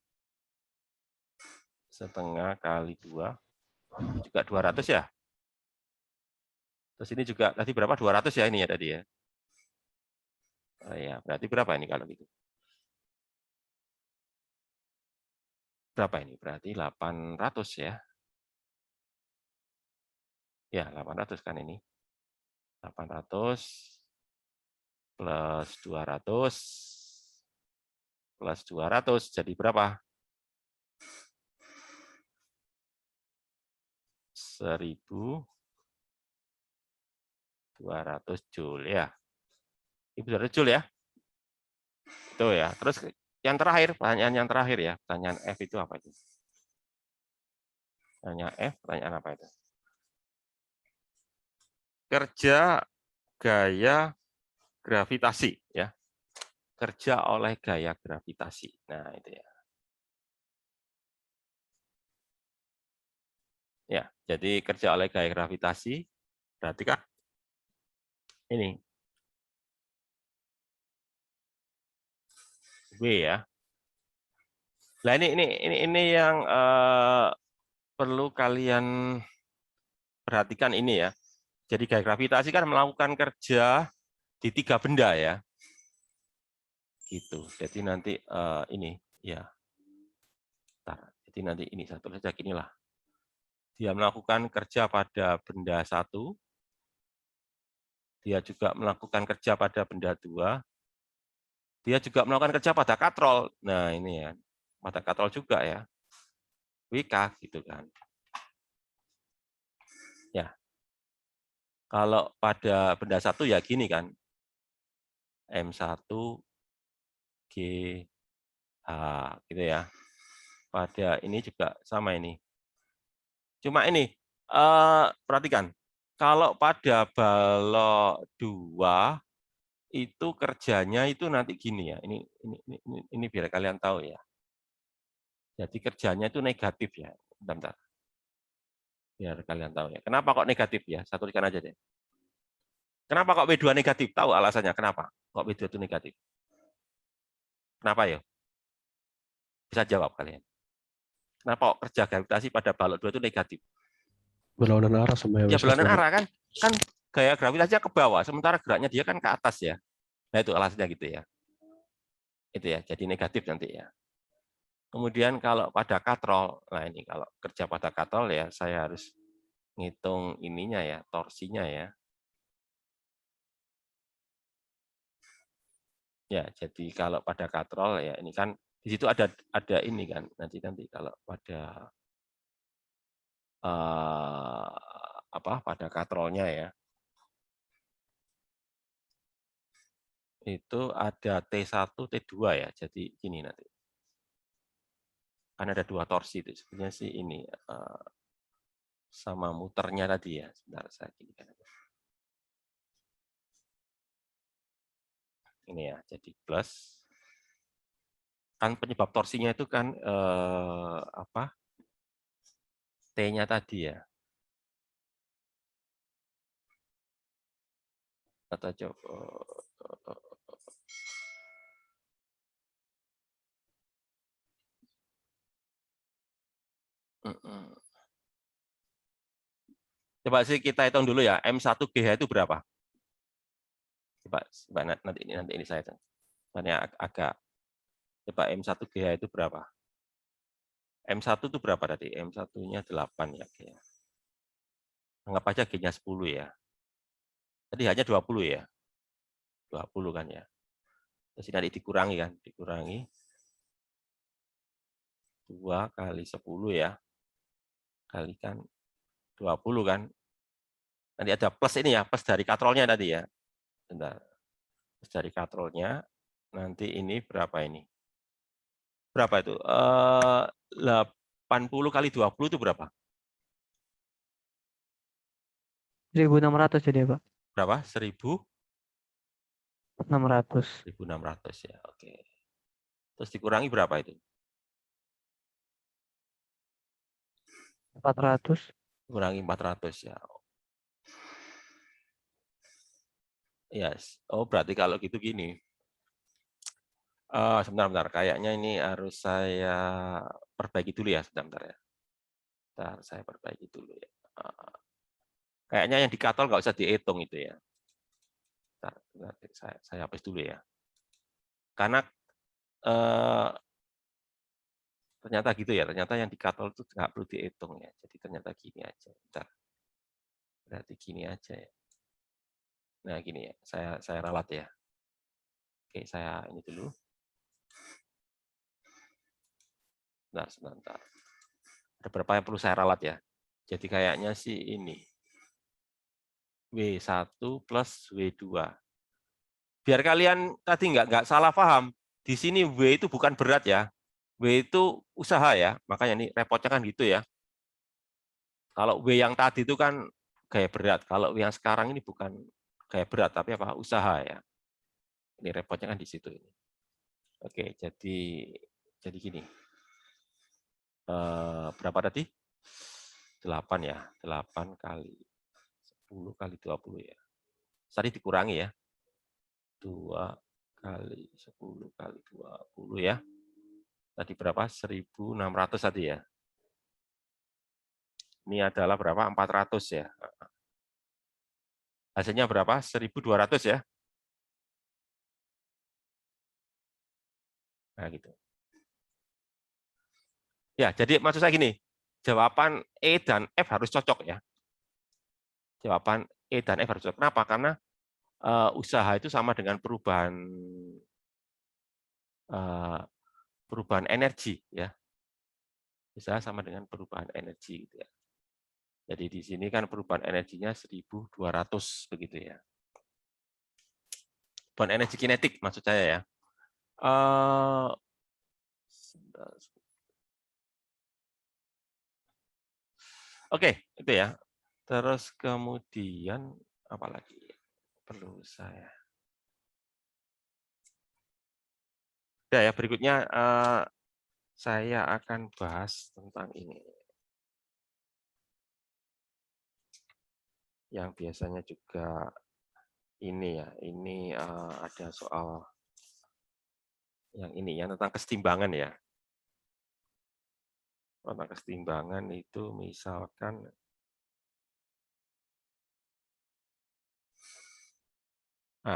Speaker 1: Setengah kali 2 juga 200 ya. Terus ini juga tadi berapa? 200 ya ini ya tadi ya. Oh ya, berarti berapa ini kalau gitu? Berapa ini? Berarti 800 ya. Ya, 800 kan ini. 800 plus 200 plus 200 jadi berapa? 1.200 joule ya. 1.200 joule ya. Itu ya. Terus yang terakhir, pertanyaan yang terakhir ya. Pertanyaan F itu apa itu? Pertanyaan F, pertanyaan apa itu? Kerja gaya gravitasi ya. Kerja oleh gaya gravitasi. Nah, itu ya. Ya, jadi kerja oleh gaya gravitasi berarti kan ini W ya. Nah, ini yang perlu kalian perhatikan ini ya. Jadi gaya gravitasi kan melakukan kerja di 3 benda ya. Gitu. Jadi nanti ini ya. Bentar. Jadi nanti ini satu saja inilah. Dia melakukan kerja pada benda 1. Dia juga melakukan kerja pada benda 2. Dia juga melakukan kerja pada katrol. Nah, ini ya. Pada katrol juga ya. WK gitu kan. Ya. Kalau pada benda 1 ya gini kan. M1 GH gitu ya. Pada ini juga sama ini. Cuma ini, perhatikan, kalau pada balok 2 itu kerjanya itu nanti gini ya. Ini biar kalian tahu ya. Jadi kerjanya itu negatif ya. Bentar. Biar kalian tahu ya. Kenapa kok negatif ya? Saya tuliskan aja deh. Kenapa kok W2 negatif? Tahu alasannya kenapa? Kok W2 itu negatif? Kenapa ya? Bisa jawab kalian. Kenapa kok kerja gravitasi pada balok 2 itu negatif?
Speaker 3: Berlawanan arah sama
Speaker 1: Ya
Speaker 3: yang
Speaker 1: berlawanan arah kan? Kan gaya gravitasinya ke bawah, sementara geraknya dia kan ke atas ya. Nah itu alasannya gitu ya. Itu ya, jadi negatif nanti ya. Kemudian kalau pada katrol, nah ini kalau kerja pada katrol ya saya harus ngitung ininya ya, torsinya ya. Ya, jadi kalau pada katrol ya ini kan di situ ada ini kan nanti kalau pada pada katrolnya ya. Itu ada T1, T2 ya. Jadi gini nanti. Kan ada 2 torsi itu. Sebenarnya sih ini sama muternya tadi ya. Sebentar saya gini kan. Ini ya, jadi plus. Kan penyebab torsinya itu kan T-nya tadi ya. Kita coba coba sih kita hitung dulu ya. M1GH itu berapa? Coba nanti ini saya hitung. Soalnya agak coba M1GH itu berapa? M1 itu berapa tadi? M1-nya 8 ya. Anggap aja G-nya 10 ya. Tadi hanya 20 ya. 20 kan ya. Terus nanti dikurangi kan, dikurangi 2 kali 10 ya. Kalikan 20 kan. Nanti ada plus ini ya, plus dari katrolnya tadi ya. Bentar. Plus dari katrolnya, nanti ini berapa ini? Berapa itu? 80 kali 20 itu berapa?
Speaker 2: 1.600 jadi ya, Pak.
Speaker 1: Berapa? 1.600
Speaker 2: 600.
Speaker 1: ya, oke. Terus dikurangi berapa itu?
Speaker 2: 400.
Speaker 1: Kurangi 400 ya. Yes. Oh, berarti kalau gitu gini. Sebentar. Kayaknya ini harus saya perbaiki dulu ya, sebentar ya. Bentar, saya perbaiki dulu ya. Kayaknya yang di katrol nggak usah dihitung itu ya. Bentar, saya hapus dulu ya. Karena ternyata gitu ya, ternyata yang di katrol itu nggak perlu dihitung ya. Jadi ternyata gini aja. Bentar. Berarti gini aja ya. Nah gini ya, saya ralat ya. Oke, saya ini dulu. Nah, sebentar. Ada berapa yang perlu saya ralat ya. Jadi kayaknya sih ini. W1 plus W2. Biar kalian tadi nggak salah paham, di sini W itu bukan berat ya. W itu usaha ya, makanya ini repotnya kan gitu ya. Kalau W yang tadi itu kan gaya berat, kalau W yang sekarang ini bukan gaya berat, tapi apa usaha ya. Ini repotnya kan di situ ini. Oke, jadi gini. Berapa tadi? 8 ya, 8 kali 10 kali 20 ya. Tadi dikurangi ya. 2 kali 10 kali 20 ya. Tadi berapa? 1.600 tadi ya. Ini adalah berapa? 400 ya. Hasilnya berapa? 1.200 ya. Nah, gitu. Ya, jadi maksud saya gini, jawaban E dan F harus cocok ya. Jawaban E dan F harus cocok. Kenapa? Karena usaha itu sama dengan perubahan energi ya. Usaha sama dengan perubahan energi gitu ya. Jadi di sini kan perubahan energinya 1.200 begitu ya. Perubahan energi kinetik maksud saya ya. Oke, itu ya. Terus kemudian apa lagi perlu saya? Udah ya, berikutnya saya akan bahas tentang ini. Yang biasanya juga ini ya, ini ada soal yang ini ya, tentang kesetimbangan ya. Tentang kesetimbangan itu misalkan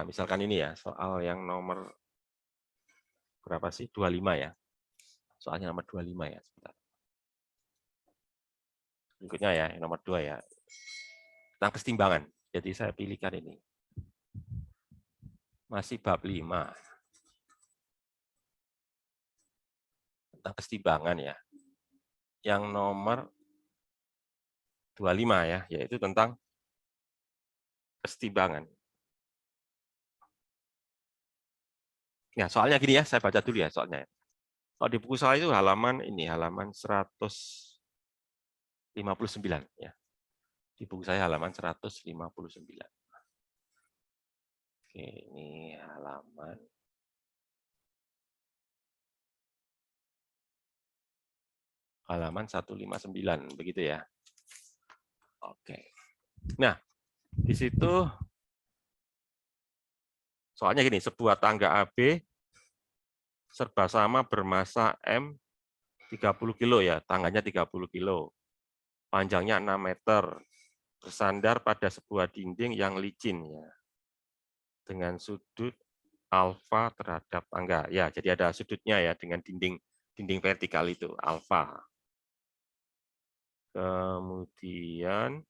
Speaker 1: misalkan ini ya, soal yang nomor berapa sih? 25 ya. Soalnya nomor 25 ya, sebentar. Berikutnya ya, yang nomor 2 ya. Tentang kesetimbangan. Jadi saya pilihkan ini. Masih bab 5. Tentang kesetimbangan ya. Yang nomor 25 ya, yaitu tentang kesetimbangan. Ya, soalnya gini ya, saya baca dulu ya soalnya. Kalau di buku saya itu halaman 159 ya. Di buku saya halaman 159. Oke, ini halaman 159 begitu ya. Oke. Nah, di situ soalnya gini, sebuah tangga AB serba sama bermasa M 30 kilo ya, tangganya 30 kilo. Panjangnya 6 meter, bersandar pada sebuah dinding yang licin ya. Dengan sudut alfa terhadap tangga. Ya, jadi ada sudutnya ya dengan dinding vertikal itu alfa. Kemudian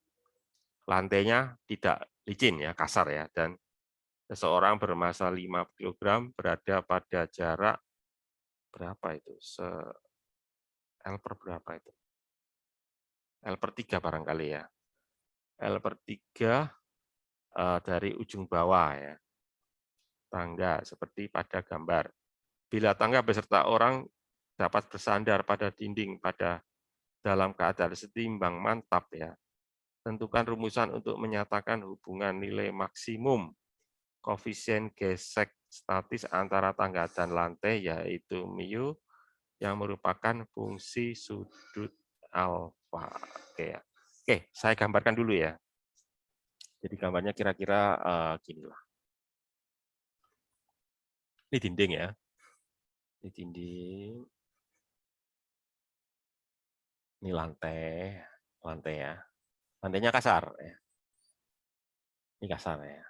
Speaker 1: lantainya tidak licin ya, kasar ya, dan seseorang bermassa 5 kg berada pada jarak berapa itu? L per berapa itu? L per 3 barangkali ya. L per 3 dari ujung bawah ya. Tangga seperti pada gambar. Bila tangga beserta orang dapat bersandar pada dinding dalam keadaan setimbang mantap ya. Tentukan rumusan untuk menyatakan hubungan nilai maksimum koefisien gesek statis antara tangga dan lantai, yaitu mu yang merupakan fungsi sudut alfa. Oke, ya. Oke, saya gambarkan dulu ya. Jadi gambarnya kira-kira gini lah. Ini dinding ya. Ini dinding. Ini lantai ya. Lantainya kasar ya. Ini kasar ya.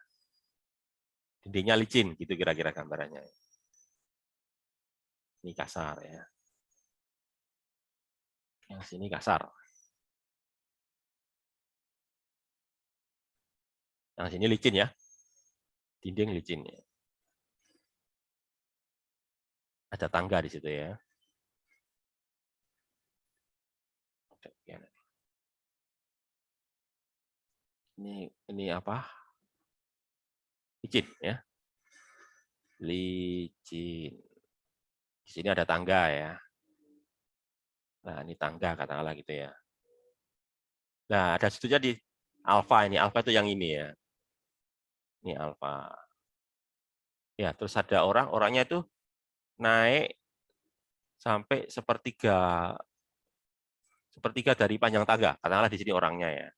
Speaker 1: Dindingnya licin gitu kira-kira gambarannya. Ini kasar ya. Yang sini kasar. Yang sini licin ya. Dinding licin ya. Ada tangga di situ ya. Ini apa? Licin ya. Licin. Di sini ada tangga ya. Nah, ini tangga katakanlah gitu ya. Nah, ada sudutnya di alfa ini. Alfa itu yang ini ya. Ini alfa. Ya, terus ada orangnya itu naik sampai sepertiga dari panjang tangga. Katakanlah di sini orangnya ya.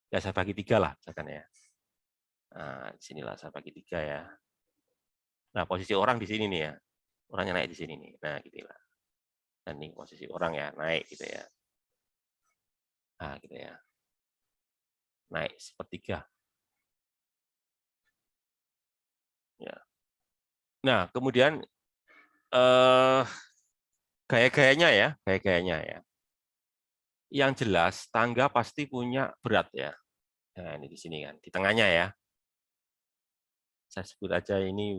Speaker 1: Ya, saya bagi 3 lah misalkan ya. Nah, di sinilah saya bagi 3 ya. Nah, posisi orang di sini nih ya. Orangnya naik di sini nih. Nah, gitu lah. Dan ini posisi orang ya, naik gitu ya. Nah, gitu ya. Naik sepertiga. Ya. Nah, kemudian gaya-gayanya ya. Yang jelas tangga pasti punya berat ya. Nah, ini di sini kan, di tengahnya ya. Saya sebut aja ini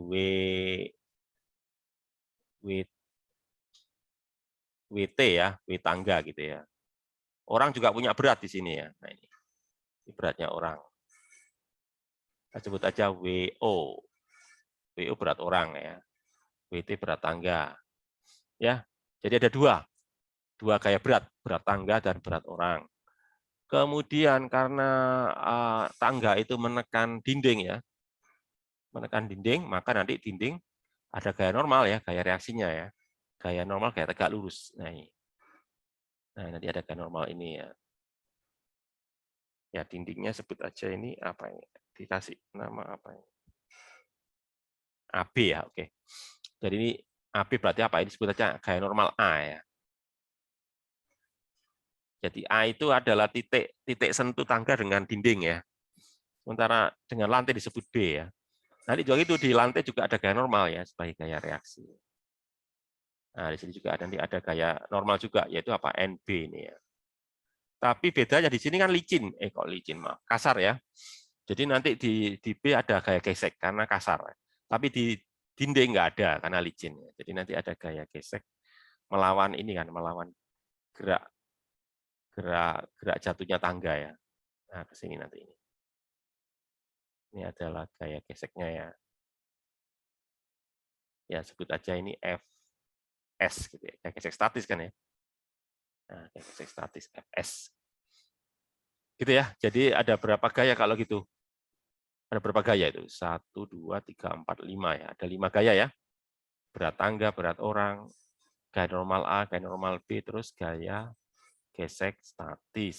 Speaker 1: WT ya, W tangga gitu ya. Orang juga punya berat di sini ya. Nah, ini beratnya orang. Saya sebut aja WO. WO berat orang ya. WT berat tangga. Ya. Jadi ada dua gaya berat tangga dan berat orang. Kemudian karena tangga itu menekan dinding ya, menekan dinding, maka nanti dinding ada gaya normal ya, gaya reaksinya ya. Gaya normal gaya tegak lurus. Nah, ini. Nah, nanti ada gaya normal ini ya. Ya, dindingnya sebut aja ini apa ini? Dikasih nama apa ini? AB ya, oke. Jadi ini AB berarti apa? Ini sebut aja gaya normal A ya. Jadi A itu adalah titik sentuh tangga dengan dinding ya. Sementara dengan lantai disebut B ya. Nanti juga itu di lantai juga ada gaya normal ya sebagai gaya reaksi. Nah, di sini juga nanti ada gaya normal juga yaitu apa? NB ini ya. Tapi bedanya di sini kan licin. Kok licin maaf, kasar ya. Jadi nanti di B ada gaya gesek karena kasar. Tapi di dinding nggak ada karena licin. Jadi nanti ada gaya gesek melawan ini kan, melawan gerak jatuhnya tangga ya. Nah, ke sini nanti ini. Ini adalah gaya geseknya ya. Ya, sebut aja ini FS gitu ya. Gaya gesek statis kan ya. Nah, gaya gesek statis FS. Gitu ya. Jadi ada berapa gaya kalau gitu? Ada berapa gaya itu? 1, 2, 3, 4, 5 ya. Ada 5 gaya ya. Berat tangga, berat orang, gaya normal A, gaya normal B, terus gaya gesek statis.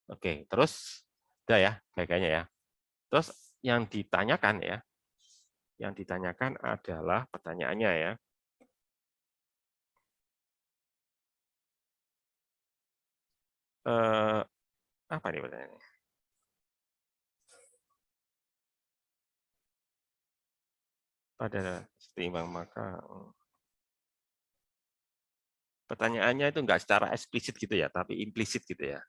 Speaker 1: Oke, terus udah ya gayanya ya. Terus yang ditanyakan ya, yang ditanyakan adalah pertanyaannya ya. Apa nih pertanyaannya? Pada seimbang maka pertanyaannya itu enggak secara eksplisit gitu ya, tapi implisit gitu ya.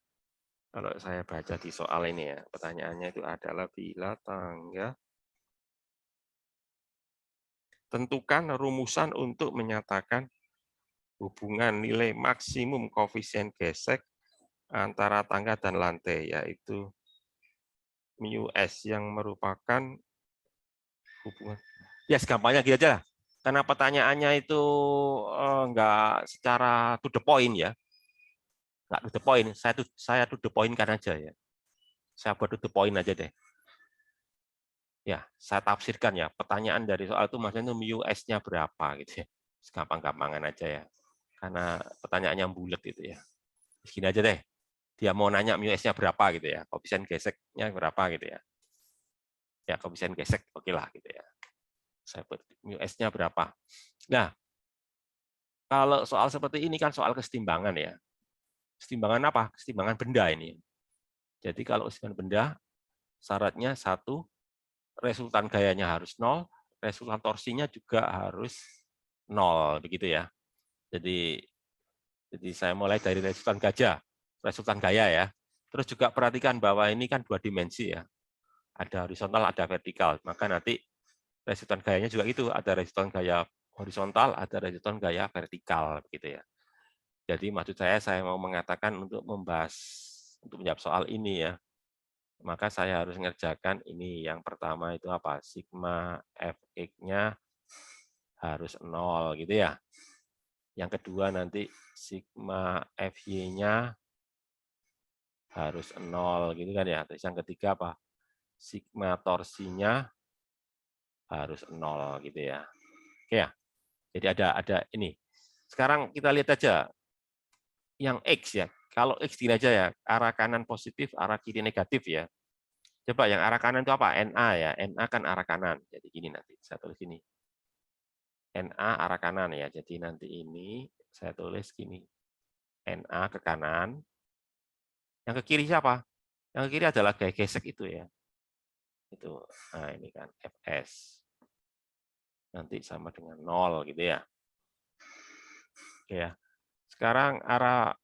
Speaker 1: Kalau saya baca di soal ini ya, pertanyaannya itu adalah bila tangga tentukan rumusan untuk menyatakan hubungan nilai maksimum koefisien gesek antara tangga dan lantai, yaitu μs yang merupakan hubungan. Ya, segampangnya gitu aja lah. Karena pertanyaannya itu enggak secara to the point ya. Enggak to the point, saya to the point kan aja ya. Saya buat to the point aja deh. Ya, saya tafsirkan ya. Pertanyaan dari soal itu maksudnya μs-nya berapa gitu ya. Segampang-gampangan aja ya. Karena pertanyaannya bulat gitu ya. Gini aja deh. Dia mau nanya μs-nya berapa gitu ya. Koefisien geseknya berapa gitu ya. Ya, koefisien gesek oke lah gitu ya. Saya buat μs-nya berapa. Nah, kalau soal seperti ini kan soal kesetimbangan ya. Kesetimbangan apa? Kesetimbangan benda ini. Jadi kalau kesetimbangan benda, syaratnya 1, resultan gayanya harus 0, resultan torsinya juga harus 0, begitu ya. Jadi saya mulai dari resultan gaya ya. Terus juga perhatikan bahwa ini kan 2 dimensi ya. Ada horizontal, ada vertikal. Maka nanti resultan gayanya juga itu, ada resultan gaya horizontal, ada resultan gaya vertikal, begitu ya. Jadi maksud saya mau mengatakan untuk menjawab soal ini ya, maka saya harus mengerjakan ini. Yang pertama itu apa? Sigma Fx-nya harus 0 gitu ya. Yang kedua nanti sigma Fy-nya harus 0 gitu kan ya. Terus yang ketiga apa? Sigma torsinya harus 0 gitu ya. Oke ya. Jadi ada ini. Sekarang kita lihat aja yang X ya. Kalau X gini aja ya, arah kanan positif, arah kiri negatif ya. Coba yang arah kanan itu apa? NA ya. NA kan arah kanan. Jadi gini nanti saya tulis gini. NA arah kanan ya. Jadi nanti ini saya tulis gini. NA ke kanan. Yang ke kiri siapa? Yang ke kiri adalah gaya gesek itu ya. Itu. Nah, ini kan Fs. Nanti sama dengan 0 gitu ya. Oke ya. Sekarang arah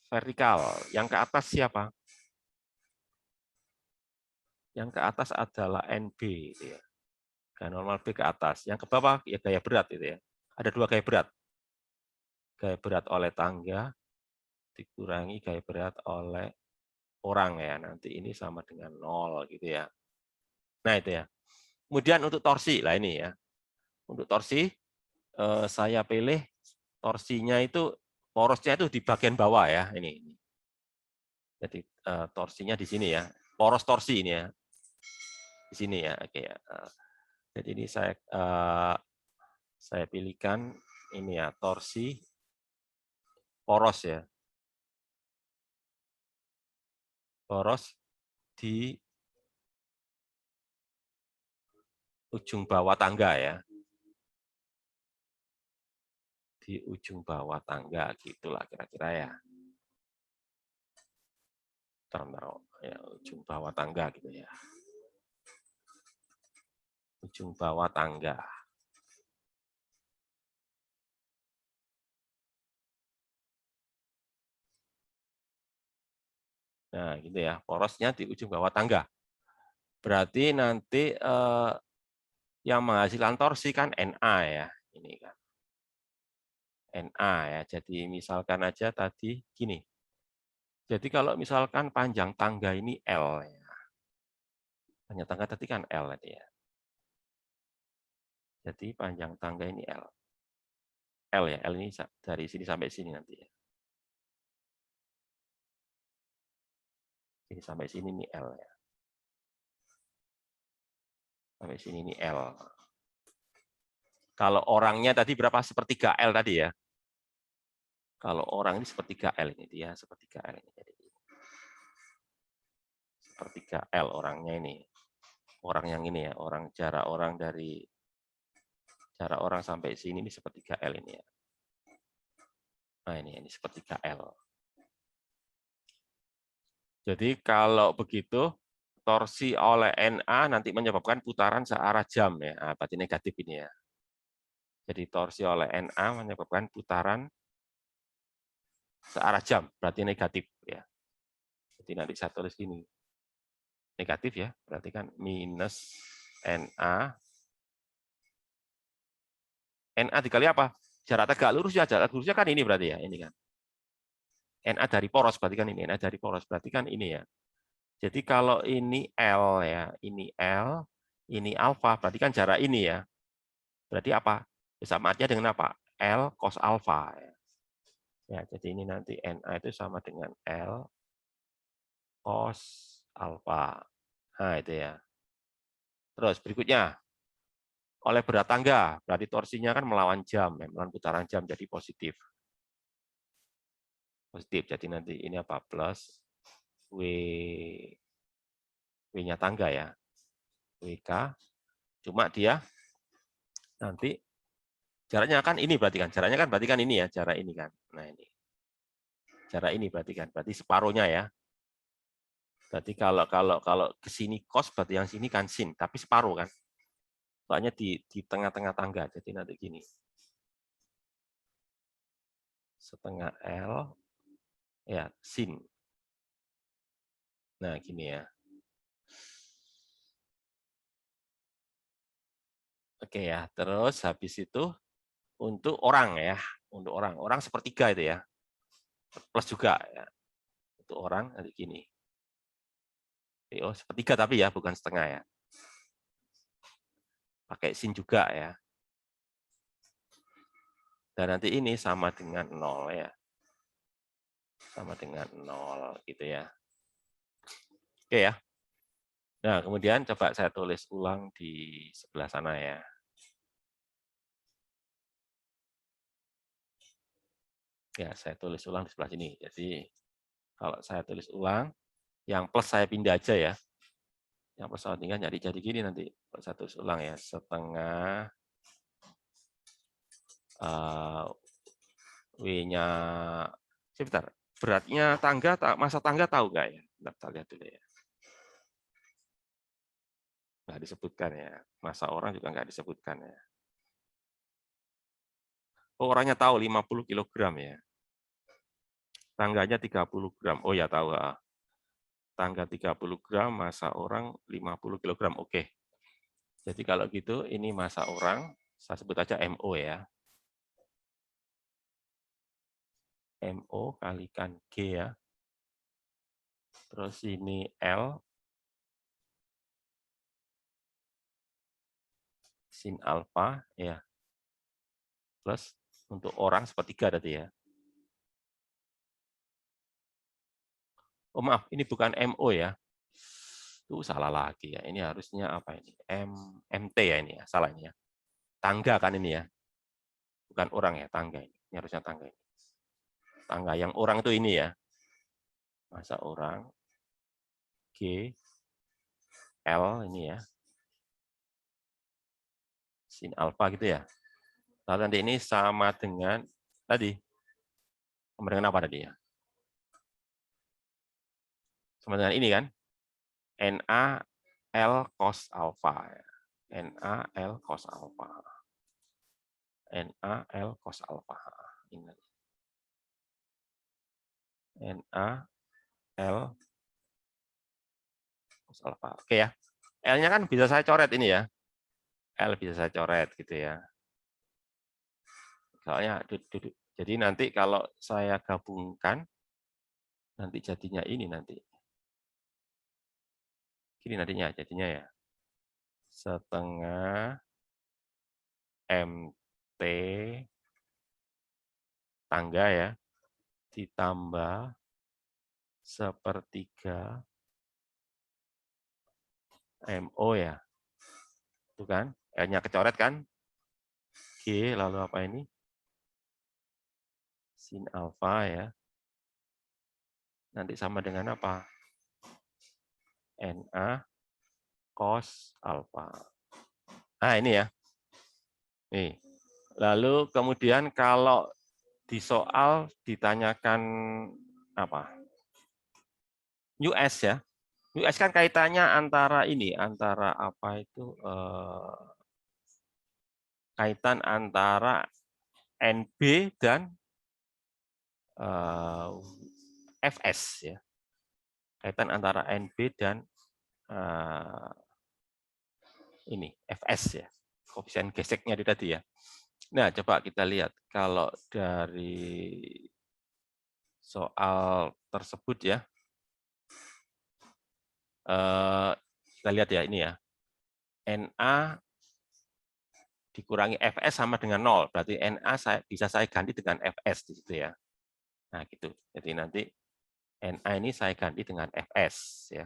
Speaker 1: vertikal. Yang ke atas siapa? Yang ke atas adalah NB gitu ya. Gaya normal B ke atas. Yang ke bawah ya gaya berat itu ya. Ada 2 gaya berat. Gaya berat oleh tangga dikurangi gaya berat oleh orang ya. Nanti ini sama dengan 0 gitu ya. Nah, itu ya. Kemudian untuk torsi, lah ini ya. Untuk torsi saya pilih torsinya itu porosnya itu di bagian bawah ya, ini. Jadi torsinya di sini ya, poros torsi ini ya, di sini ya, oke ya. Jadi ini saya pilihkan ini ya, torsi poros ya, poros di ujung bawah tangga ya, di ujung bawah tangga gitulah kira-kira ya. Taruh ya, ujung bawah tangga gitu ya. Ujung bawah tangga. Nah, gitu ya, porosnya di ujung bawah tangga. Berarti nanti yang menghasilkan torsi kan NA ya, ini kan. NA ya. Jadi misalkan aja tadi gini. Jadi kalau misalkan panjang tangga ini L ya. Panjang tangga tadi kan L tadi ya. Jadi panjang tangga ini L. L ya, L ini dari sini sampai sini nanti ya. Sini sampai sini ini L ya. Sampai sini ini L. Kalau orangnya tadi berapa? Sepertiga L tadi ya. Kalau orang ini sepertiga L ini dia, sepertiga L ini. Jadi sepertiga L orangnya ini. Orang yang ini ya, jarak orang sampai sini ini sepertiga L ini ya. Nah ini sepertiga L. Jadi kalau begitu torsi oleh NA nanti menyebabkan putaran searah jam ya. Nah, berarti negatif ini ya. Jadi torsi oleh NA menyebabkan putaran searah jam, berarti negatif ya. Jadi nanti saya tulis gini. Negatif ya, berarti kan minus NA. NA dikali apa? Jarak tegak lurus ya, jarak lurusnya kan ini berarti ya, ini kan. NA dari poros berarti kan ini, NA dari poros berarti kan ini ya. Jadi kalau ini L ya, ini alfa, berarti kan jarak ini ya. Berarti apa? Sama artinya dengan apa? L cos alfa. Ya, jadi ini nanti NA itu sama dengan L cos alfa. Nah, itu ya. Terus berikutnya, oleh berat tangga, berarti torsinya kan melawan jam, melawan putaran jam, jadi positif. Positif, jadi nanti ini apa? Plus W-nya tangga ya. WK, cuma dia nanti jaraknya kan ini berarti kan, ini ya, jarak ini kan. Nah ini, jarak ini berarti separuhnya ya. Berarti kalau ke sini cos, berarti yang sini kan sin, tapi separuh kan. Soalnya di tengah-tengah tangga, jadi nanti gini. Setengah L, ya sin. Nah gini ya. Oke ya, terus habis itu untuk orang ya, orang sepertiga itu ya, plus juga ya. Untuk orang nanti gini. Oh sepertiga tapi ya, bukan setengah ya. Pakai sin juga ya. Dan nanti ini sama dengan 0 ya. Sama dengan 0 gitu ya. Oke ya. Nah, kemudian coba saya tulis ulang di sebelah sana ya. Ya, saya tulis ulang di sebelah sini. Jadi, kalau saya tulis ulang, yang plus saya pindah aja ya. Yang plus saya tinggal jadi gini nanti. Kalau saya tulis ulang ya, setengah W-nya, sebentar, beratnya tangga, masa tangga tahu nggak ya? Kita lihat dulu ya. Nggak disebutkan ya. Masa orang juga nggak disebutkan ya. Oh, orangnya tahu 50 kg ya. Tangganya 30 gram. Oh ya tahu. Tangga 30 gram, masa orang 50 kg. Oke. Jadi kalau gitu ini masa orang, saya sebut aja MO ya. MO kalikan G ya. Terus ini L sin alfa ya. Plus untuk orang sepertiga tadi ya. Oh maaf, ini bukan MO ya. Itu salah lagi ya. Ini harusnya apa ini? MT ya ini ya, salah ini ya. Tangga kan ini ya. Bukan orang ya, tangga ini. Ini harusnya tangga ini. Tangga yang orang itu ini ya. Masa orang G L ini ya. Sin alfa gitu ya. Lalu nanti ini sama dengan tadi. Sama dengan apa tadi ya? Sama dengan ini kan. NA L cos alpha. NA L cos alpha. NA L cos alpha. Ini. NA L cos alpha. Oke ya. L-nya kan bisa saya coret ini ya. L bisa saya coret gitu ya. Soalnya jadi nanti kalau saya gabungkan nanti jadinya ini nanti. Gini nantinya jadinya ya. Setengah MT tangga ya ditambah sepertiga MO ya. Itu kan, L-nya kecoret kan? G lalu apa ini? Sin alfa ya. Nanti sama dengan apa? NA cos alfa. Nah, ini ya. Nih. Lalu kemudian kalau di soal ditanyakan apa? US ya. US kan kaitannya antara ini, antara apa itu kaitan antara NB dan FS ya. Kaitan antara NB dan ini FS ya. Koefisien geseknya itu tadi ya. Nah, coba kita lihat kalau dari soal tersebut ya. Kita lihat ya ini ya. NA dikurangi FS sama dengan 0. Berarti NA bisa saya ganti dengan FS di situ ya. Nah, gitu. Jadi nanti NA ini saya ganti dengan FS ya.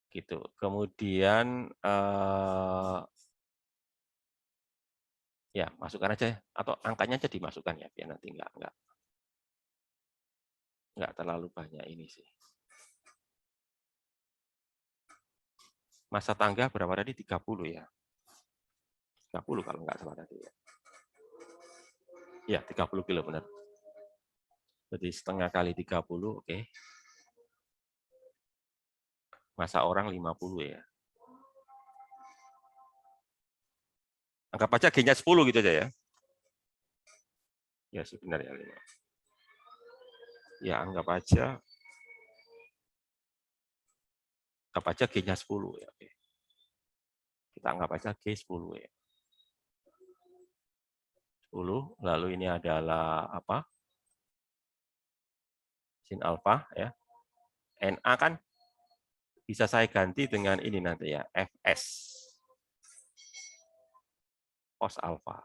Speaker 1: Gitu. Kemudian ya, masukkan aja atau angkanya aja dimasukkan ya biar nanti enggak terlalu banyak ini sih. Masa tangga berapa tadi? 30 ya. 30 kalau enggak salah tadi ya. Ya, 30 kilo benar. Jadi setengah kali 30, oke. Masa orang 50 ya. Anggap aja G-nya 10 gitu aja ya. Ya, sebenarnya 5. Ya, anggap aja G-nya 10 ya. Oke. Kita anggap aja G 10 ya. 10, lalu ini adalah apa? Sin alfa ya. NA kan bisa saya ganti dengan ini nanti ya, FS. Cos alfa.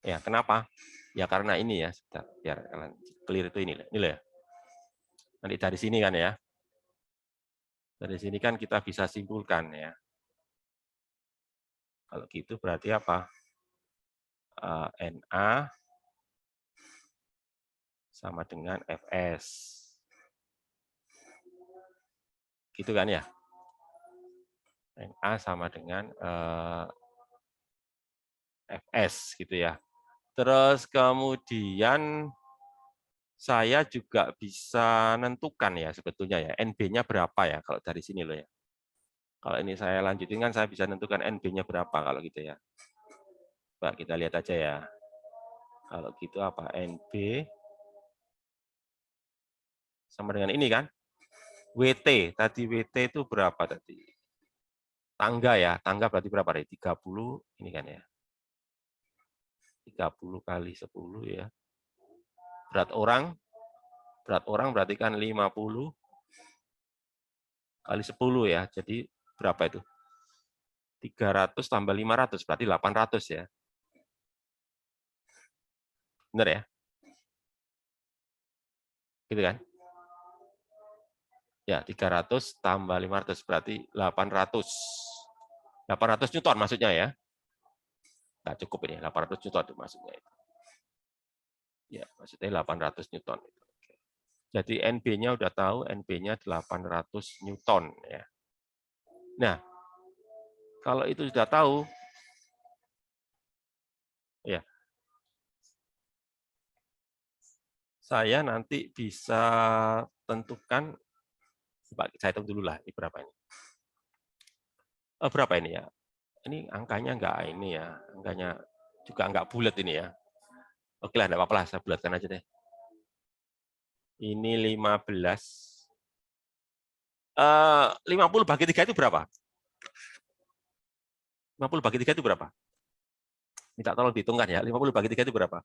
Speaker 1: Ya, kenapa? Ya karena ini ya, sebentar, biar kalian clear itu ini ya. Nanti dari sini kan ya. Dari sini kan kita bisa simpulkan ya. Kalau gitu berarti apa? NA sama dengan FS. Gitu kan ya? NA sama dengan FS gitu ya. Terus kemudian saya juga bisa nentukan ya sebetulnya ya, NB-nya berapa ya kalau dari sini loh ya. Kalau ini saya lanjutin kan saya bisa nentukan NB-nya berapa kalau gitu ya. Coba kita lihat aja ya. Kalau gitu apa? NB sama dengan ini kan? WT, tadi WT itu berapa tadi? Tangga ya, tangga berarti berapa tadi? 30, ini kan ya. 30 kali 10 ya. Berat orang berarti kan 50 kali 10 ya. Jadi berapa itu? 300 tambah 500 berarti 800 ya. Benar ya? Gitu kan? Ya, 300 tambah 500 berarti 800. 800 Newton maksudnya ya. Nggak cukup ini, 800 Newton itu maksudnya. Ya, maksudnya 800 Newton. Jadi NB-nya udah tahu, NB-nya 800 Newton. Ya. Nah, kalau itu sudah tahu, ya, saya nanti bisa tentukan, saya hitung dulu lah, ini berapa ini. Berapa ini ya? Ini angkanya enggak ini ya, angkanya juga enggak bulat ini ya. Oke lah, enggak apa-apa lah, saya bulatkan aja deh. Ini 15. 50 bagi 3 itu berapa? 50 bagi 3 itu berapa? Minta tolong dihitungkan ya, 50 bagi 3 itu berapa?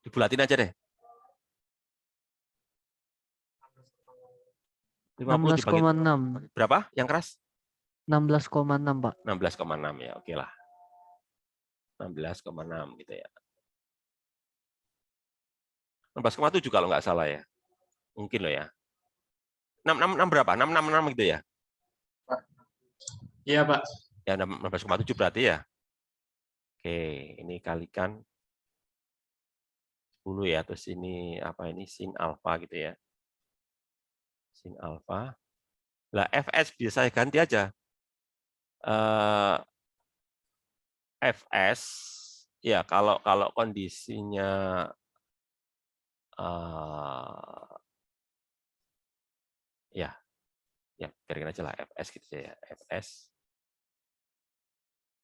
Speaker 1: Dibulatin aja deh. 50 dibagi
Speaker 2: 16,6.
Speaker 1: berapa? Yang keras?
Speaker 2: 16,6, Pak.
Speaker 1: 16,6 ya, oke lah. 16,6 gitu ya. 16,7 kalau nggak salah ya. Mungkin loh ya. 6 berapa? 6 gitu ya?
Speaker 4: Iya, Pak.
Speaker 1: Ya 16,7 berarti ya. Oke, ini kalikan 10 ya. Terus ini apa ini sin alfa gitu ya. Sin alfa. Lah Fs bisa saya ganti aja. Fs ya kalau kondisinya ya biarin aja lah Fs gitu ya. Fs.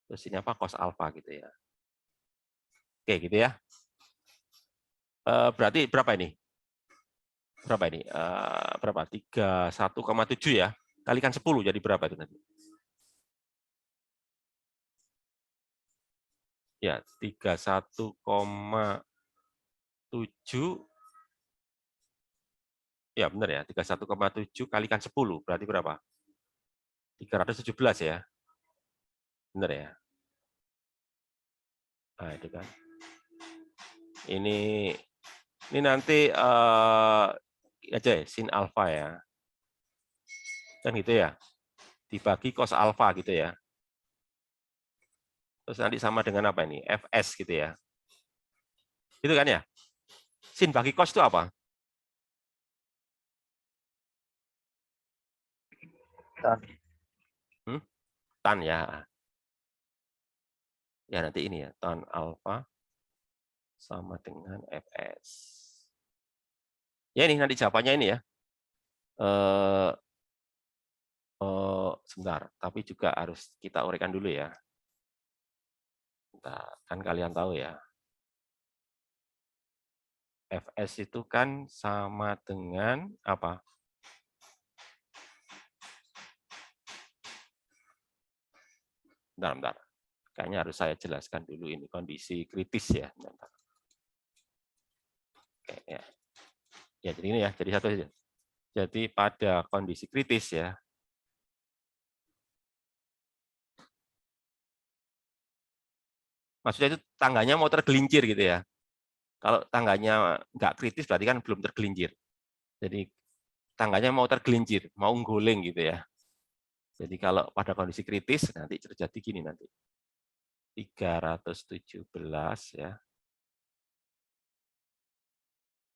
Speaker 1: Terus ini apa? Cos alfa gitu ya. Oke, gitu ya. Berarti berapa ini? Berapa ini? Berapa? 31,7 ya. Kalikan 10 jadi berapa itu nanti? Ya, 31,7. Ya, benar ya. 31,7 kalikan 10 berarti berapa? 317 ya. Benar ya. Nah, itu kan. Ini nanti aja ya, sin alfa ya. Kan gitu ya. Dibagi cos alfa gitu ya. Terus nanti sama dengan apa ini? Fs gitu ya. Gitu kan ya? Sin bagi cos itu apa? Tan ya. Ya nanti ini ya, tan alfa sama dengan Fs. Ya ini nanti jawabannya ini ya. Sebentar, tapi juga harus kita uraikan dulu ya. Nah, kan kalian tahu ya. Fs itu kan sama dengan apa? Bentar. Kayaknya harus saya jelaskan dulu ini kondisi kritis ya. Bentar. Oke, ya. Ya, jadi ini ya, jadi satu saja. Jadi pada kondisi kritis ya. Maksudnya itu tangganya mau tergelincir gitu ya. Kalau tangganya nggak kritis berarti kan belum tergelincir. Jadi tangganya mau tergelincir, mau ngguling gitu ya. Jadi kalau pada kondisi kritis nanti terjadi gini nanti. 317 ya.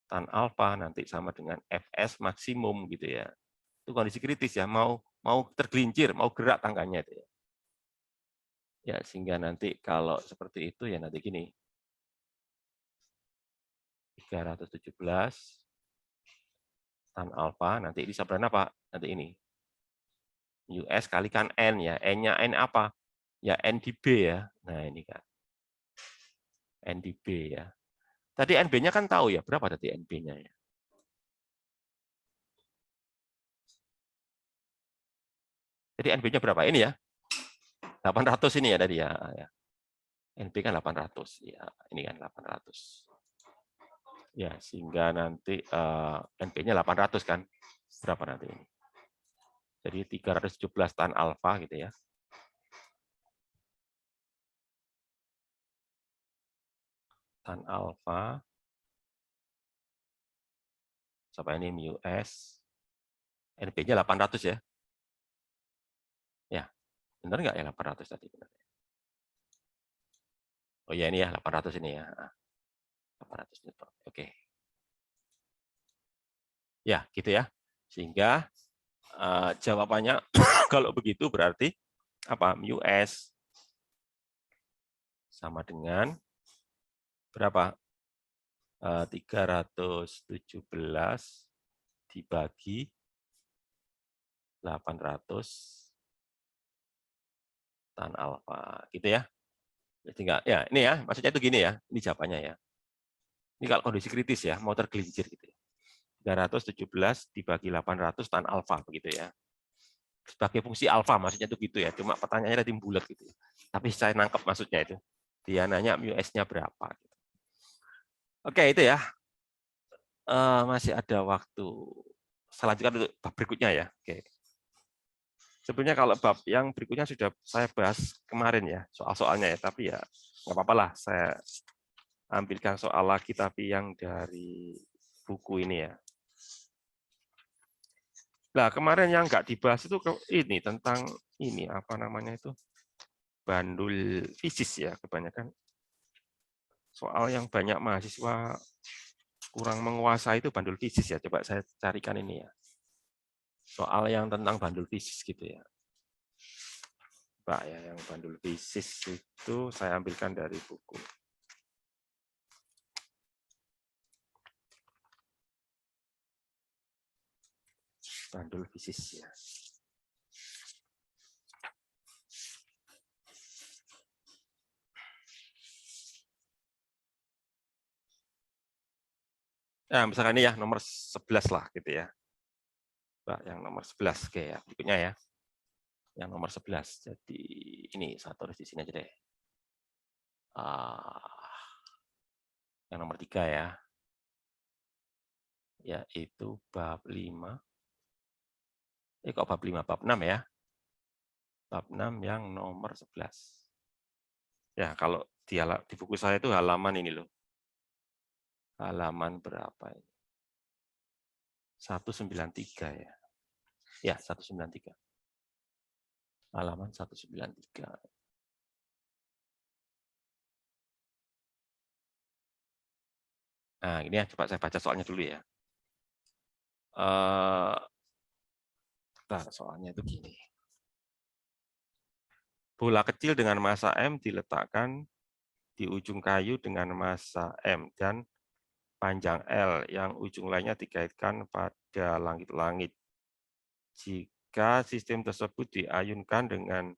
Speaker 1: Tan alfa nanti sama dengan Fs maksimum gitu ya. Itu kondisi kritis ya, mau tergelincir, mau gerak tangganya itu ya. Ya, sehingga nanti kalau seperti itu ya nanti gini. 317 tan alfa nanti ini sama dengan apa? Nanti ini. US kalikan N ya. N-nya N apa? Ya N di B ya. Nah, ini kan. N di B ya. Tadi NB-nya kan tahu ya, berapa tadi NB-nya ya? Jadi NB-nya berapa? Ini ya. 800 ini ya tadi ya. NB kan 800. Ya, ini kan 800. Ya, sehingga nanti NB-nya 800 kan. Berapa nanti ini? Jadi 317 tan alfa gitu ya. Tan alfa Sampai ini mu S. NB-nya 800 ya. Ya, benar nggak ya 800 tadi? Oh ya, ini ya 800 ini ya. 800 Newton. Oke. Ya, gitu ya. Sehingga jawabannya kalau begitu berarti apa? Mu S sama dengan berapa? 317 dibagi 800 tan alfa, gitu ya. Jadi enggak, ya ini ya, maksudnya itu gini ya, ini jawabannya ya. Ini kalau kondisi kritis ya, mau tergelincir gitu ya. 317 dibagi 800 tan alfa, begitu ya. Sebagai fungsi alfa, maksudnya itu gitu ya. Cuma pertanyaannya tadi bulat gitu ya. Tapi saya nangkep maksudnya itu. Dia nanya mu S-nya berapa. Gitu. Oke, itu ya. Masih ada waktu. Selanjutnya untuk bab berikutnya ya. Oke. Sebenarnya kalau bab yang berikutnya sudah saya bahas kemarin ya, soal-soalnya ya. Tapi ya nggak apa-apa lah, saya ambilkan soal lagi tapi yang dari buku ini ya. Nah, kemarin yang nggak dibahas itu ini tentang ini apa namanya itu bandul fisis ya, kebanyakan soal yang banyak mahasiswa kurang menguasai itu bandul fisis ya. Coba saya carikan ini ya. Soal yang tentang bandul fisis gitu ya. Pak ya, yang bandul fisis itu saya ambilkan dari buku. Bandul fisis ya. Nah, misalkan ini ya nomor 11 lah gitu ya. Pak, yang nomor 11 oke ya, berikutnya ya. Yang nomor 11. Jadi ini saya tulis di sini aja deh. Yang nomor 3 ya. Yaitu bab 5. Kok bab 5? Bab 6 ya. Bab 6 yang nomor 11. Ya, kalau di buku saya itu halaman ini loh. Halaman berapa ini? 193 ya. Ya, 193. Halaman 193. Nah, ini ya, coba saya baca soalnya dulu ya. Soalnya itu gini. Bola kecil dengan massa M diletakkan di ujung kayu dengan massa M dan panjang L yang ujung lainnya dikaitkan pada langit-langit. Jika sistem tersebut diayunkan dengan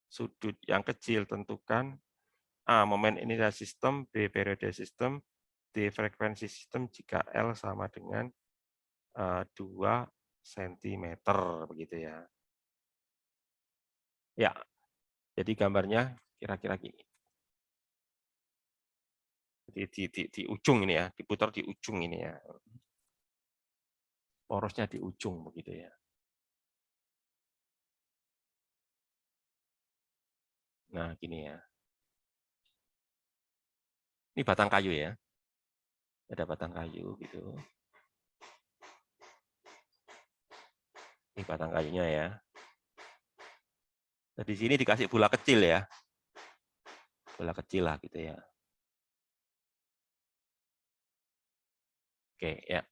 Speaker 1: sudut yang kecil, tentukan A. Momen inersial sistem, B. Periode sistem, D. Frekuensi sistem jika L sama dengan 2 cm, begitu ya. Ya, jadi gambarnya kira-kira gini. Di ujung ini ya, diputar di ujung ini ya. Porosnya di ujung begitu ya. Nah, gini ya. Ini batang kayu ya. Ada batang kayu gitu. Ini batang kayunya ya. Nah, di sini dikasih bola kecil ya. Bola kecil lah gitu ya. Oke, ya.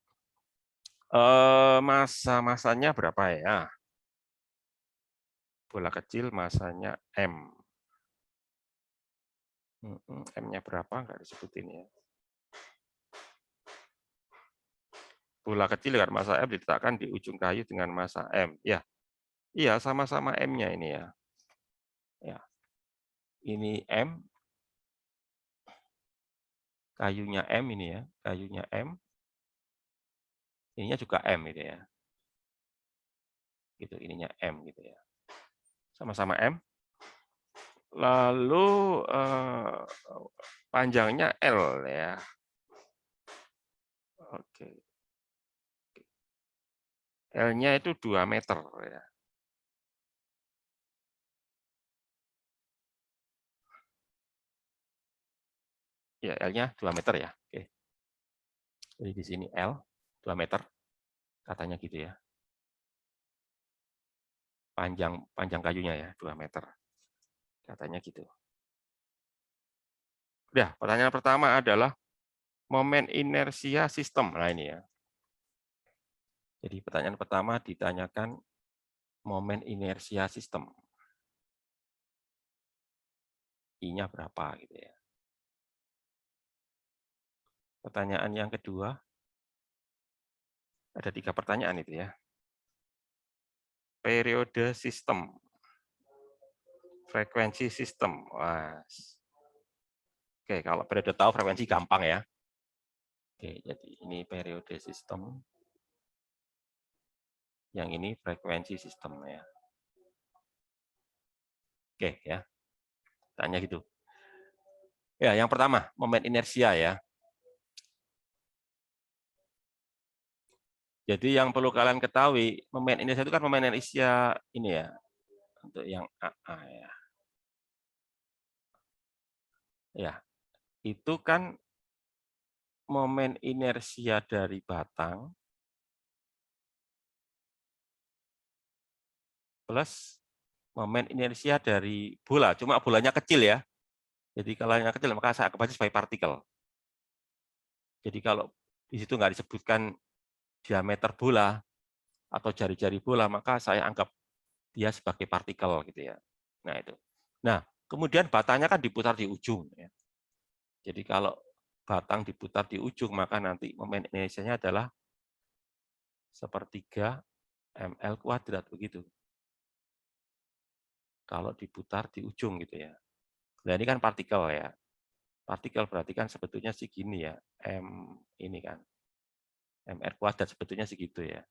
Speaker 1: Massa-massanya berapa ya? Bola kecil massanya M. M-nya berapa? Nggak disebutin ya. Bola kecil dengan massa M diletakkan di ujung kayu dengan massa M. Ya, iya sama-sama M-nya ini ya. Ya, ini M, kayunya M ini ya, kayunya M. Ininya juga M gitu ya. Gitu, ininya M gitu ya. Sama-sama M. Lalu panjangnya L ya. Oke. L-nya itu 2 meter ya. Ya, L-nya 2 meter ya. Oke. Jadi di sini L 2 meter. Katanya gitu ya. Panjang kayunya ya, 2 meter. Katanya gitu. Udah, pertanyaan pertama adalah momen inersia sistem. Nah ini ya. Jadi pertanyaan pertama ditanyakan momen inersia sistem. I-nya berapa gitu ya. Pertanyaan yang kedua, ada 3 pertanyaan itu ya. Periode sistem. Frekuensi sistem. Wah. Oke, kalau periode tahu frekuensi gampang ya. Oke, jadi ini periode sistem. Yang ini frekuensi sistem ya. Oke ya. Tanya gitu. Ya, yang pertama, momen inersia ya. Jadi yang perlu kalian ketahui, momen inersia itu kan momen inersia ini ya. Untuk yang AA ya. Ya, itu kan momen inersia dari batang plus momen inersia dari bola. Cuma bolanya kecil ya. Jadi kalau yang kecil, maka saya anggap sebagai partikel. Jadi kalau di situ nggak disebutkan diameter bola atau jari-jari bola, maka saya anggap dia sebagai partikel gitu ya. Nah itu. Nah kemudian batangnya kan diputar di ujung. Ya. Jadi kalau batang diputar di ujung, maka nanti momen inersianya adalah sepertiga ml kuadrat begitu. Kalau diputar di ujung gitu ya. Nah ini kan partikel ya. Partikel berarti kan sebetulnya segini ya. M ini kan. mr kuadrat sebetulnya segitu ya.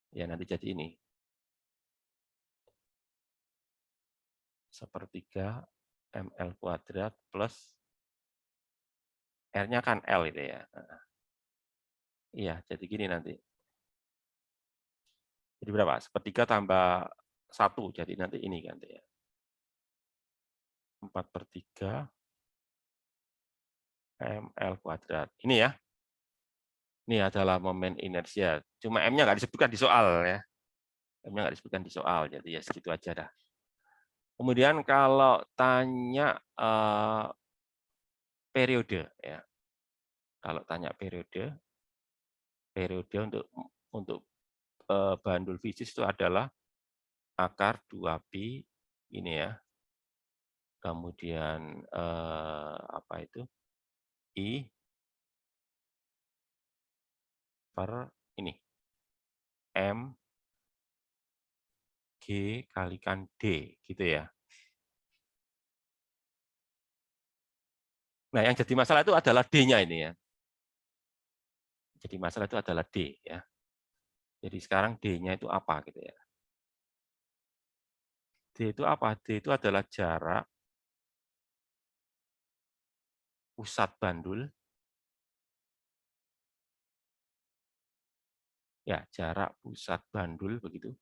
Speaker 1: Ya nanti jadi ini. Sepertiga ml kuadrat plus R-nya kan L itu ya. Iya, jadi gini nanti. Jadi berapa? Sepertiga tambah 1, jadi nanti ini kan ya. 4/3 ml kuadrat. Ini ya. Ini adalah momen inersia. Cuma M-nya nggak disebutkan di soal ya. M-nya nggak disebutkan di soal, jadi ya segitu aja dah. Kemudian kalau tanya periode ya. Kalau tanya periode untuk bandul fisis itu adalah akar 2pi ini ya. Kemudian apa itu? I per ini. M G kalikan D gitu ya. Nah, yang jadi masalah itu adalah D-nya ini ya. Jadi masalah itu adalah D ya. Jadi sekarang D-nya itu apa gitu ya. D itu apa? D itu adalah jarak pusat bandul. Ya, jarak pusat bandul begitu.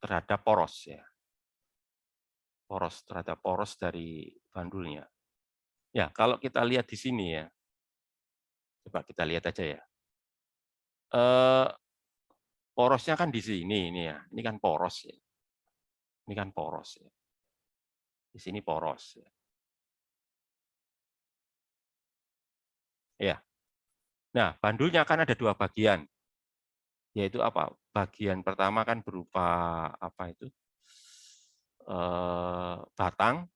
Speaker 1: Terhadap poros ya. Terhadap poros dari bandulnya. Ya, kalau kita lihat di sini ya. Coba kita lihat aja ya. Porosnya kan di sini ini ya. Ini kan poros ya. Ini kan poros ya. Di sini poros ya. Ya. Nah, bandulnya kan ada 2 bagian. Yaitu apa? Bagian pertama kan berupa apa itu? Batang.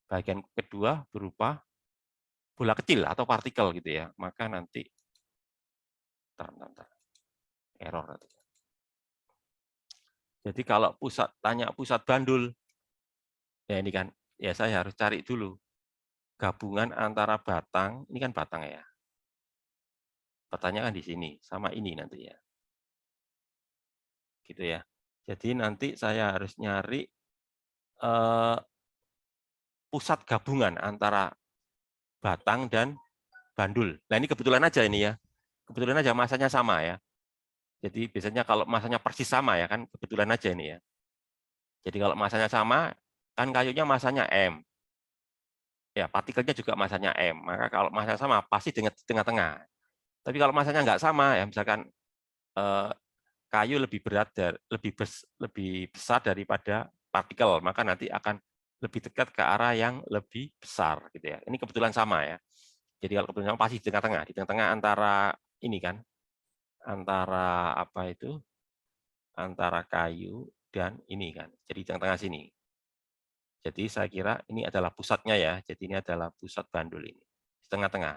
Speaker 1: Bagian kedua berupa bola kecil atau partikel gitu ya. Maka nanti error nanti. Jadi kalau tanya pusat bandul, ya ini kan, ya saya harus cari dulu gabungan antara batang, ini kan batang ya. Batangnya kan di sini, sama ini nanti ya. Gitu ya. Jadi nanti saya harus nyari pusat gabungan antara batang dan bandul. Nah ini kebetulan aja ini ya. Kebetulan aja masanya sama ya. Jadi biasanya kalau masanya persis sama ya kan kebetulan aja ini ya. Jadi kalau masanya sama, kan kayunya masanya M. Ya, partikelnya juga masanya M. Maka kalau masanya sama, pasti di tengah-tengah. Tapi kalau masanya nggak sama, ya misalkan kayu lebih berat, lebih besar daripada partikel, maka nanti akan lebih dekat ke arah yang lebih besar, gitu ya. Ini kebetulan sama ya. Jadi kalau kebetulan sama pasti di tengah-tengah antara ini kan, antara apa itu, antara kayu dan ini kan. Jadi di tengah-tengah sini. Jadi saya kira ini adalah pusatnya ya. Jadi ini adalah pusat bandul ini. Di tengah-tengah.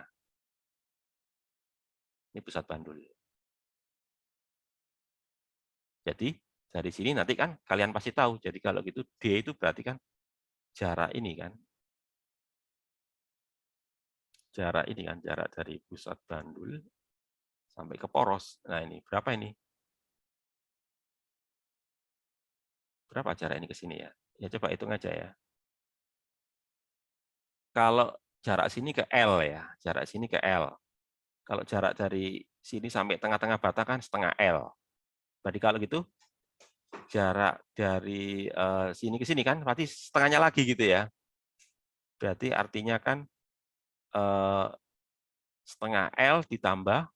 Speaker 1: Ini pusat bandul. Jadi dari sini nanti kan kalian pasti tahu. Jadi kalau gitu D itu berarti kan jarak ini kan. Jarak ini kan, jarak dari pusat bandul sampai ke poros. Nah ini, berapa ini? Berapa jarak ini ke sini ya? Ya coba hitung aja ya. Kalau jarak sini ke L ya, jarak sini ke L. Kalau jarak dari sini sampai tengah-tengah batang kan setengah L. Berarti kalau gitu, jarak dari sini ke sini kan, berarti setengahnya lagi gitu ya. Berarti artinya kan setengah L ditambah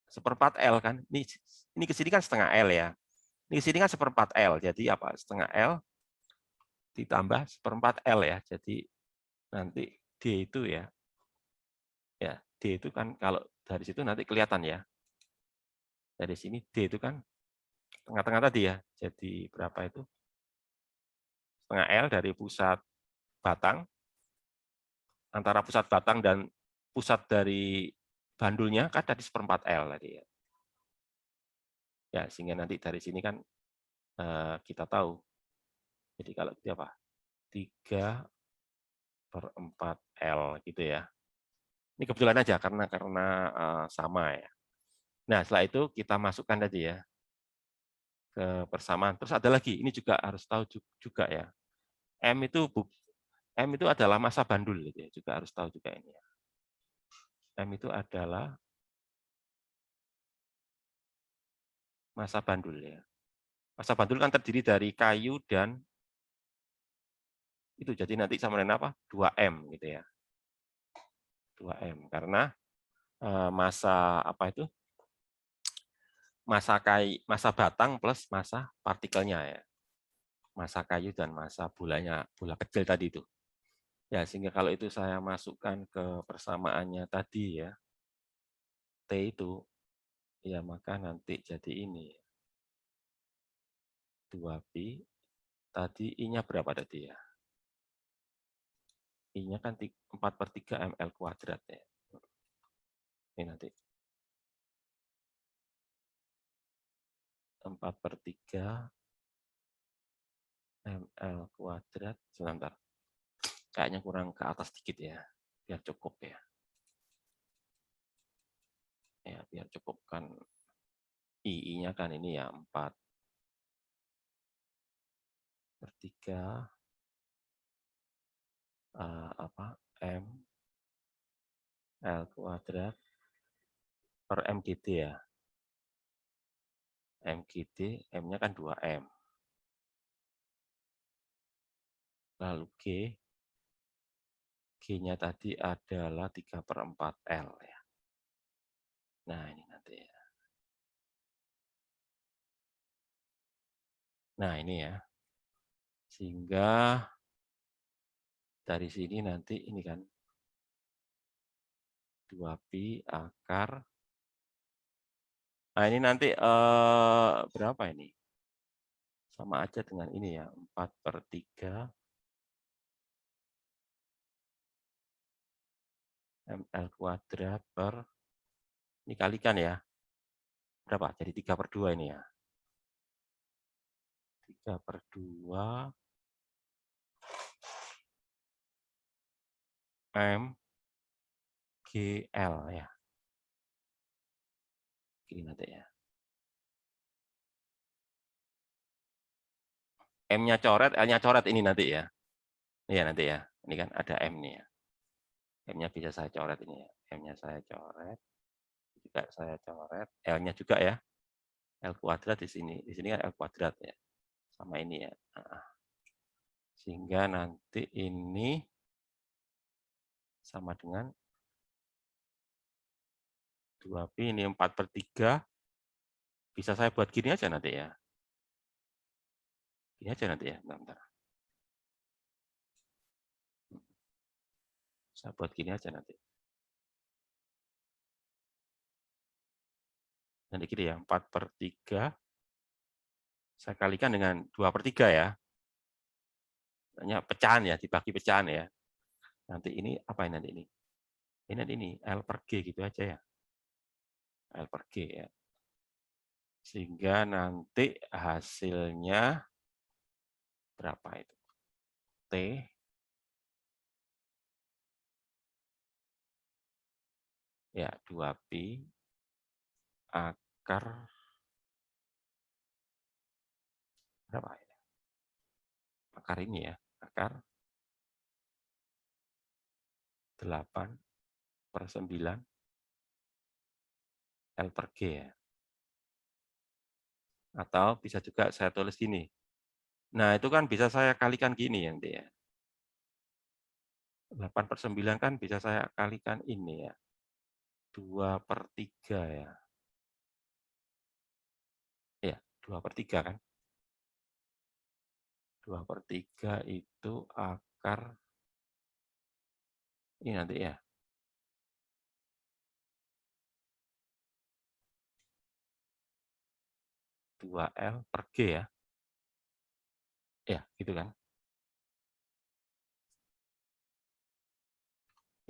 Speaker 1: seperempat L kan. Ini ke sini kan setengah L ya. Ini ke sini kan seperempat L. Jadi apa? Setengah L ditambah seperempat L ya. Jadi nanti D itu ya. Ya, D itu kan kalau dari situ nanti kelihatan ya. Dari sini D itu kan tengah-tengah tadi ya. Jadi berapa itu? Setengah L dari pusat batang. Antara pusat batang dan pusat dari bandulnya kan tadi seperempat L tadi ya. Ya, sehingga nanti dari sini kan kita tahu. Jadi kalau itu apa? 3/4 L gitu ya. Ini kebetulan aja karena sama ya. Nah, setelah itu kita masukkan tadi ya ke persamaan. Terus ada lagi, ini juga harus tahu juga ya. M itu adalah massa bandul gitu ya. Juga harus tahu juga ini ya. M itu adalah massa bandul ya. Massa bandul kan terdiri dari kayu dan itu, jadi nanti sama dengan apa? 2M gitu ya. 2M karena massa apa itu? Massa batang plus massa partikelnya ya. Massa kayu dan massa bola kecil tadi itu. Ya, sehingga kalau itu saya masukkan ke persamaannya tadi ya, T itu, ya maka nanti jadi ini. 2pi, tadi I-nya berapa tadi ya? I-nya kan 4/3 ml kuadrat ya. Ini nanti 4/3 ml kuadrat, sebentar. Kayaknya kurang ke atas dikit ya, biar cukup ya. Ya, biar cukup kan I-nya kan ini ya 4/3 M L kuadrat per MGD ya. MGD, M-nya kan 2M. Lalu G-nya tadi adalah 3/4 L ya. Nah, ini nanti ya. Nah, ini ya. Sehingga dari sini nanti ini kan 2pi akar. Nah, ini nanti berapa ini? Sama aja dengan ini ya, 4/3 ml kuadrat per, ini kalikan ya. Berapa? Jadi 3/2 ini ya. 3/2 MGL ya. Ini nanti ya. M-nya coret, L-nya coret ini nanti ya. Iya nanti ya. Ini kan ada M nih ya. M-nya bisa saya coret ini ya. M-nya saya coret. Juga saya coret. L-nya juga ya. L kuadrat di sini. Di sini kan L kuadrat ya. Sama ini ya. Sehingga nanti ini sama dengan 2pi, ini 4/3. Bisa saya buat gini aja nanti ya. Gini aja nanti ya, bentar. Saya buat gini aja nanti. Nanti gini ya, 4/3. Saya kalikan dengan 2/3 ya. Hanya pecahan ya, dibagi pecahan ya. Nanti ini apa ini nanti ini? Ini nanti ini, L/G gitu aja ya. L/G ya. Sehingga nanti hasilnya berapa itu? T ya 2pi akar berapa ya? Akar ini ya, akar 8/9 L/G ya. Atau bisa juga saya tulis gini. Nah, itu kan bisa saya kalikan gini ya, nanti ya. 8/9 kan bisa saya kalikan ini ya. 2/3 ya. Ya, 2/3 kan. 2/3 itu akar ini nanti ya. Dua L/G ya. Ya, gitu kan.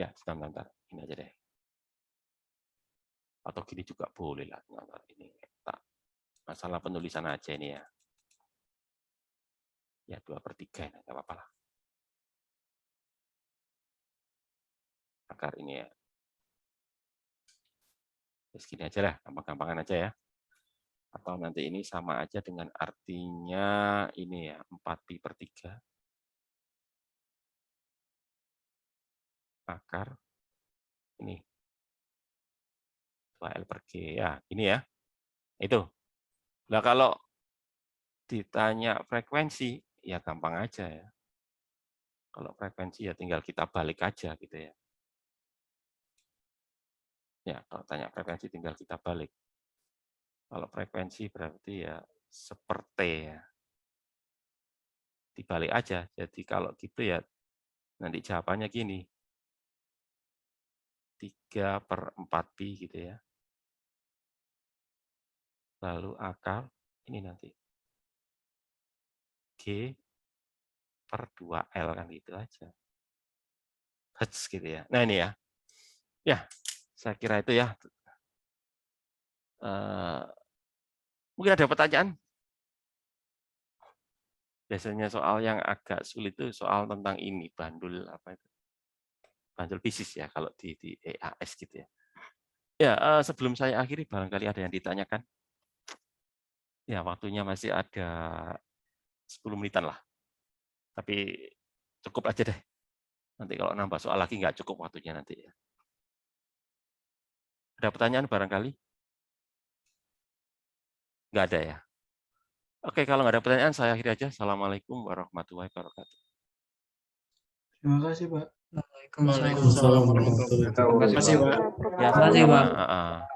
Speaker 1: Ya, sebentar. Ini aja deh. Atau gini juga boleh lah. Ini masalah penulisan aja ini ya. Ya, 2/3 ini, nggak apa-apa lah. Akar ini ya. Segini aja lah, gampang-gampangan aja ya. Atau nanti ini sama aja dengan artinya ini ya, 4pi/3 akar ini 2L/G ya, ini ya. Itu. Nah, kalau ditanya frekuensi, ya gampang aja ya. Kalau frekuensi ya tinggal kita balik aja gitu ya. Ya, kalau tanya frekuensi tinggal kita balik. Kalau frekuensi berarti ya seperti ya. Dibalik aja. Jadi kalau gitu ya nanti jawabannya gini. 3/4pi gitu ya. Lalu akar ini nanti G/2L kan gitu aja. Hertz gitu ya. Nah ini ya. Ya, saya kira itu ya. Mungkin ada pertanyaan? Biasanya soal yang agak sulit itu soal tentang ini, bandul apa itu? Bandul fisis ya kalau di EAS gitu ya. Ya, sebelum saya akhiri barangkali ada yang ditanyakan. Ya, waktunya masih ada 10 menitan lah. Tapi cukup aja deh. Nanti kalau nambah soal lagi nggak cukup waktunya nanti ya. Ada pertanyaan barangkali? Nggak ada ya? Oke, kalau nggak ada pertanyaan, saya akhiri aja. Assalamualaikum warahmatullahi wabarakatuh.
Speaker 4: Terima kasih, Pak.
Speaker 2: Waalaikumsalam.
Speaker 4: Waalaikumsalam warahmatullahi wabarakatuh. Terima kasih, Pak.
Speaker 1: Ya,
Speaker 2: Terima kasih,
Speaker 1: sama-sama.
Speaker 2: Pak.